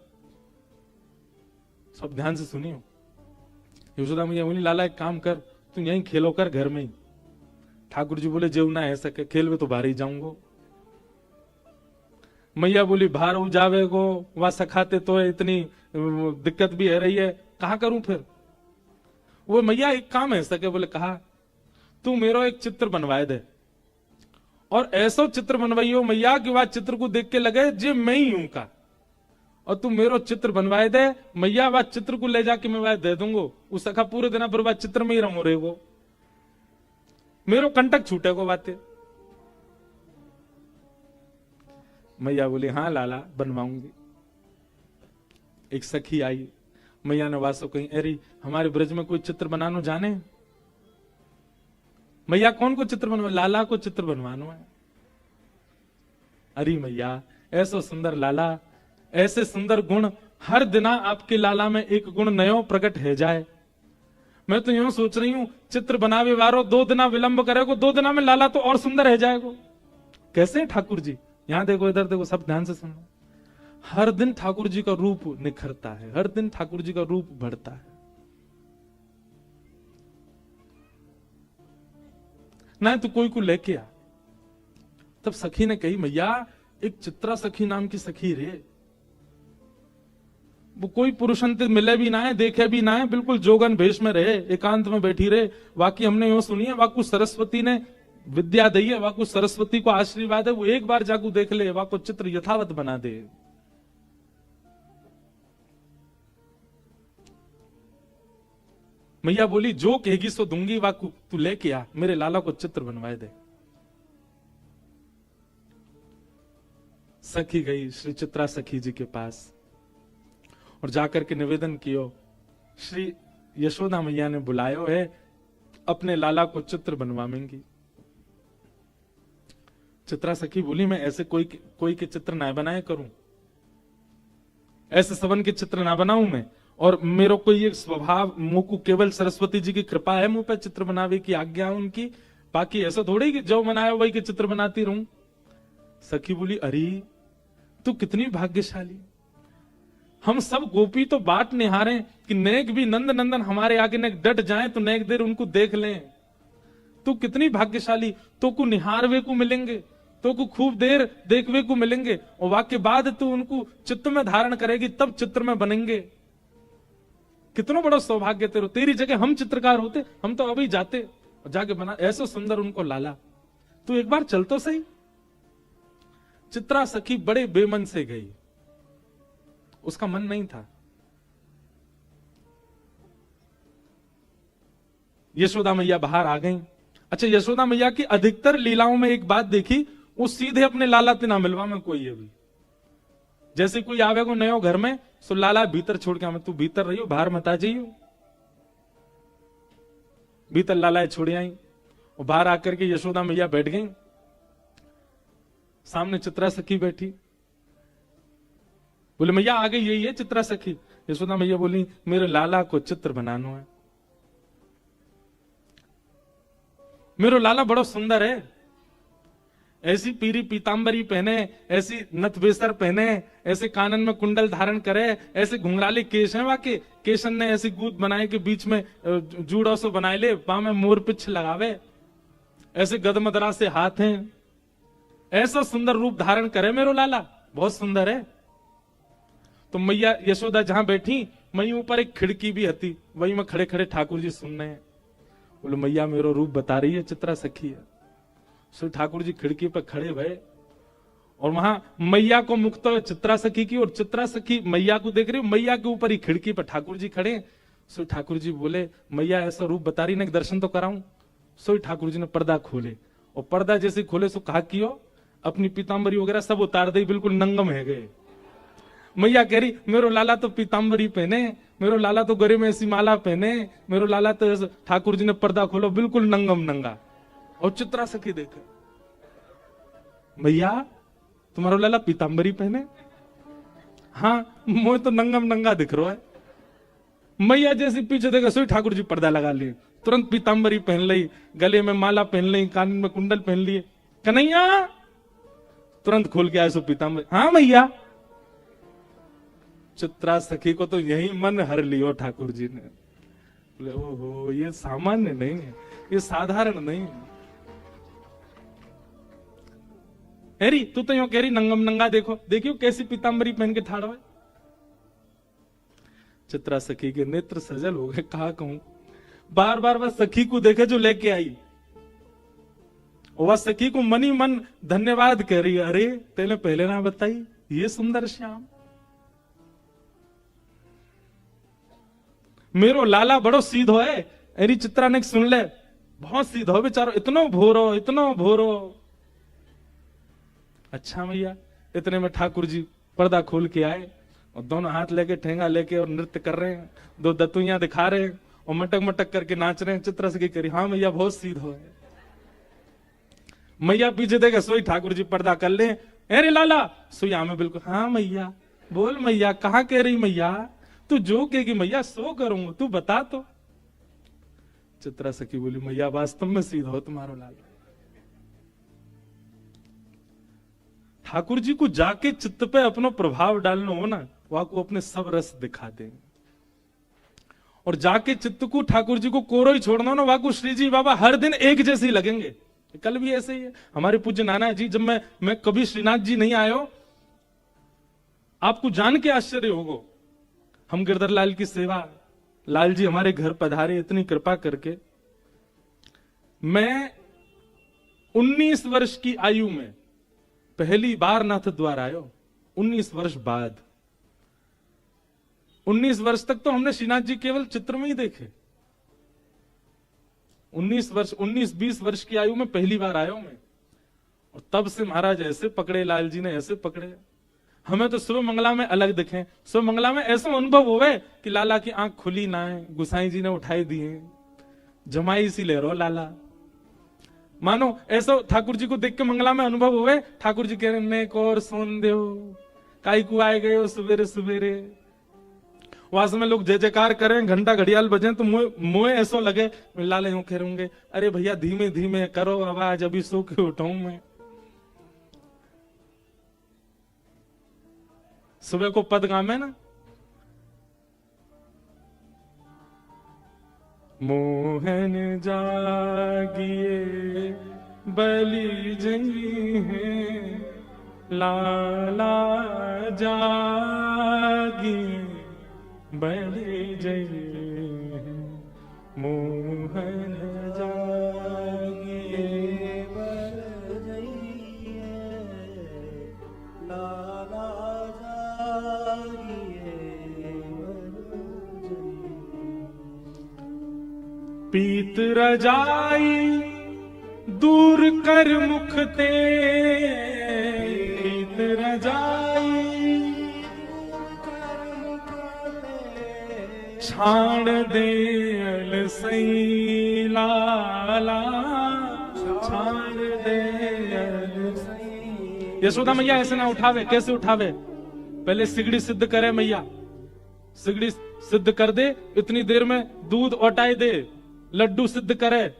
सब ध्यान से सुनियो। यशोदा मैया बोली लाला एक काम कर, तू यहीं खेलो कर घर में ही। ठाकुर जी बोले जेव ना है सके, खेल में तो बाहर ही जाऊंगा। मैया बोली बाहर हो जावे को वहां सखाते तो है, इतनी दिक्कत भी है रही है, कहा करूं फिर? वो मैया एक काम है सके, बोले कहा तू मेरा एक चित्र बनवाए दे, और ऐसा चित्र बनवाइयो मैया कि वह चित्र को देख के लगे जे मैं ही हूं का, और तू मेरा चित्र बनवाए दे मैया, वह चित्र को ले जाके मैं वह दे दूंगा। उस सखा पूरे दिन पर वह चित्र में ही रमो रहेगो, मेरो कंटक छूटेगो बातें। मैया बोली हाँ लाला बनवाऊंगी। एक सखी आई, मैया ने वासो कही अरे हमारे ब्रज में कोई चित्र बनानो जाने? मैया कौन को चित्र बनवा? लाला को चित्र बनवानो है। अरे मैया ऐसा सुंदर लाला, ऐसे सुंदर गुण, हर दिना आपके लाला में एक गुण नयो प्रकट है जाए। मैं तो यूं सोच रही हूं चित्र बनावे वारो 2 दिना विलंब करेगो, 2 दिना में लाला तो और सुंदर है जाएगो। कैसे ठाकुर जी? यहां देखो, इधर देखो, सब ध्यान से सुनो। हर दिन ठाकुर जी का रूप निखरता है, हर दिन ठाकुर जी का रूप बढ़ता है। ना तो कोई को लेके आ। तब सखी ने कही मैया एक चित्रा सखी नाम की सखी रे, वो कोई पुरुषंत मिले भी ना है, देखे भी ना है, बिल्कुल जोगन भेष में रहे, एकांत में बैठी रहे। बाकी हमने यूं सुनी है वाकु सरस्वती ने विद्या दी है, वाकु सरस्वती को आशीर्वाद है, वो एक बार जाकू देख ले, वाकु चित्र यथावत बना दे। मैया बोली जो कहेगी सो दूंगी, वाकु तू लेके आ, मेरे लाला को चित्र बनवाए दे। सखी गई श्री चित्रा सखी जी के पास और जाकर के निवेदन कियो, श्री यशोदा मैया ने बुलायो है, अपने लाला को चित्र बनवाएंगी। चित्रा सखी बोली मैं ऐसे कोई के चित्र ना बनाए करूं, ऐसे सबन के चित्र ना बनाऊं मैं, और मेरा कोई एक स्वभाव, मुंह को केवल सरस्वती जी की कृपा है मुंह पे चित्र बनावे की आज्ञा उनकी, बाकी ऐसा थोड़ी कि जो बनाया वही के चित्र बनाती रहूं। सखी बोली अरे तू कितनी भाग्यशाली, हम सब गोपी तो बाट निहारे कि नेक भी नंद नंदन हमारे आगे नेक डट जाए तो नेक देर उनको देख लें। तू कितनी भाग्यशाली, तो को निहारवे को मिलेंगे, तो को खूब देर देखवे को मिलेंगे, और वाक्य बाद तू उनको चित्त में धारण करेगी तब चित्र में बनेंगे। कितना बड़ा सौभाग्य तेरो, तेरी जगह हम चित्रकार होते हम तो अभी जाते, और जाके बना, ऐसा सुंदर उनको लाला, तू एक बार चल तो सही। चित्रा सखी बड़े बेमन से गई, उसका मन नहीं था। यशोदा मैया बाहर आ गई। अच्छा, यशोदा मैया की अधिकतर लीलाओं में एक बात देखी, वो सीधे अपने लाला तिना मिलवा में कोई अभी, जैसे कोई आवे को नयो घर में, सो लाला भीतर छोड़ के, तू भीतर रहियो, बाहर मत आ जाइयो। भीतर लाला छोड़ आई, और बाहर आकर के यशोदा मैया बैठ गई, सामने चित्रा सखी बैठी। बोले मैया आ गई, यही है चित्रा सखी। यशोदा मैया बोली मेरे लाला को चित्र बनाना है, मेरो लाला बड़ा सुंदर है, ऐसी पीरी पीतांबरी पहने, ऐसी नथ बेसर पहने, ऐसे कानन में कुंडल धारण करे, ऐसे घुंघराले केश हैं वाके, केशन ने ऐसी गूद बनाए कि बीच में जूड़ों से बनाए ले, पांव में मोर पिछ लगावे, ऐसे गदमदरा से हाथ हैं, ऐसा सुंदर रूप धारण करे मेरो लाला, बहुत सुंदर है। तो मैया यशोदा जहां बैठी, वहीं ऊपर एक खिड़की भी हती, वहीं में खड़े खड़े ठाकुर जी सुन रहे हैं। बोले मैया मेरो रूप बता रही है, चित्रा सखी है। सो ठाकुर जी खिड़की पर खड़े भये, और वहां मैया को मुक्त चित्रा सखी की, और चित्रा सखी मैया को देख रही, मैया के ऊपर ही खिड़की पर ठाकुर जी खड़े। सो ठाकुर जी बोले मैया ऐसा रूप बता रही ना, दर्शन तो कराऊं। सो ठाकुर जी ने पर्दा खोले, और पर्दा जैसे खोले सो कहा कियो अपनी पीतांबरी वगैरह सब उतार दे, बिल्कुल नंगम है गए। मैया कह रही मेरो लाला तो पीतांबरी पहने, मेरो लाला तो गले में ऐसी माला पहने, मेरो लाला तो, ठाकुर जी ने पर्दा खोलो बिल्कुल नंगम नंगा। और चित्रा सखी देखे, भैया तुम्हारा लाला पीतांबरी पहने, हाँ मुझे तो नंगम नंगा दिख रहा है। मैया जैसे पीछे देखा, सोई ठाकुर जी पर्दा लगा लिए, तुरंत पीतांबरी पहन ली, गले में माला पहन ली, कान में कुंडल पहन लिए। कन्हैया तुरंत खोल के आए सो पीतांबरी, हाँ मैया। चित्रा सखी को तो यही मन हर लियो ठाकुर जी ने। बोले ओहो ये सामान्य नहीं है, ये साधारण नहीं है। हेरी तू तो यूं कह रही नंगम नंगा, देखो देखियो कैसी पीतांबरी पहन के ठाड़ है। चित्रा सखी के नेत्र सजल हो गए, कहा कहूं, बार बार वह सखी को देखे जो लेके आई, वह सखी को मनी मन धन्यवाद कह रही है, अरे तेने पहले ना बताई ये सुंदर श्याम, मेरो लाला बड़ो सीधो है। अरे चित्रा ने सुन ले, बहुत सीधो बेचारो, इतनो भोरो इतनो भोरो। अच्छा भैया, इतने में ठाकुर जी पर्दा खोल के आए, और दोनों हाथ लेके ठेंगा लेके और नृत्य कर रहे हैं, दो दतुइयां दिखा रहे हैं, और मटक मटक करके नाच रहे हैं। चित्रा से करी, हाँ भैया बहुत सीधो है। मैया पीछे देखे, सोई ठाकुर जी पर्दा कर ले, अरे लाला सोई में बिल्कुल, हाँ मैया बोल मैया, कहाँ कह रही मैया, तू जो कहेगी मैया सो करूंगा, तू बता तो। चित्रा सखी बोली मैया वास्तव में सीधा हो तुम्हारा लाला। ठाकुर जी को जाके चित्त पे अपना प्रभाव डालना हो ना, वहां को अपने सब रस दिखा देंगे, और जाके चित्त को ठाकुर जी को कोरो ही छोड़ना हो ना, वहां को श्री जी बाबा हर दिन एक जैसे ही लगेंगे। कल भी ऐसे ही है, हमारे पूज्य नाना जी, जब मैं कभी श्रीनाथ जी नहीं आयो, आपको जान के आश्चर्य होगा, हम गिरधर लाल की सेवा, लाल जी हमारे घर पधारे इतनी कृपा करके। मैं 19 वर्ष की आयु में पहली बार नाथ द्वार आयो, 19 वर्ष बाद। 19 वर्ष तक तो हमने श्रीनाथ जी केवल चित्र में ही देखे। 19-20 वर्ष की आयु में पहली बार आयो मैं, और तब से महाराज ऐसे पकड़े, लाल जी ने ऐसे पकड़े, हमें तो सुबह मंगला में अलग दिखे। सुबह मंगला में ऐसा अनुभव हुए कि लाला की आंख खुली ना है, गुसाई जी ने उठाई दिए, जमाई सी ले रो लाला, मानो ऐसा ठाकुर जी को देख के मंगला में अनुभव हुए। ठाकुर जी कह रहे ने को और सोन दो, काई को आए गए हो सवेरे सवेरे। वहां से में लोग जय जयकार करें, घंटा घड़ियाल बजे, तो मुझे ऐसा लगे लाले यूं कह रहूंगे, अरे भैया धीमे धीमे करो आवाज, अभी सो के उठाऊं मैं। सुबह को पद गामे ना, मोहन जागिए बलि जई है, लाला जागिए बलि जई है, मोहन जा लाला जागिए पीत रजाई दूर कर मुख ते, पीत रजाई छाण दे अलसई लाला, छाण दे अलसई। यशोदा मैया ऐसे ना उठावे, कैसे उठावे? पहले सिगड़ी सिद्ध करे मैया, सिगड़ी सिद्ध कर दे, इतनी देर में दूध औटाई दे, लड्डू सिद्ध करे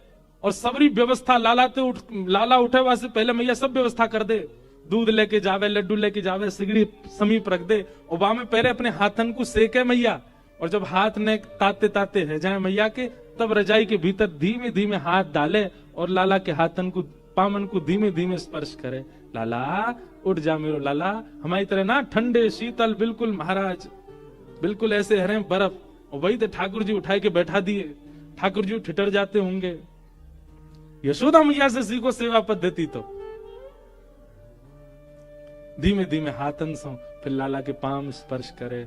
और सबरी व्यवस्था लाला उठे वासे पहले मैया सब व्यवस्था कर दे, दूध लेके जावे, लड्डू लेके जावे, सिगड़ी समीप रख दे और वहां में पहले अपने हाथन को सेके मैया, और जब हाथ ने ताते ताते है जाए मैया के, तब रजाई के भीतर धीमे धीमे हाथ डाले और लाला के हाथन को, पामन को धीमे धीमे स्पर्श करे। लाला उठ जा मेरो लाला, हमारी तरह ना ठंडे शीतल बिल्कुल महाराज, बिल्कुल ऐसे हरे बर्फ। और वही तो ठाकुर जी उठाए के बैठा दिए, ठाकुर जी ठिठर जाते होंगे। यशोदा मैया से सीखो सेवा पद्धति। तो धीमे धीमे हाथन से फिर लाला के पाम स्पर्श करे,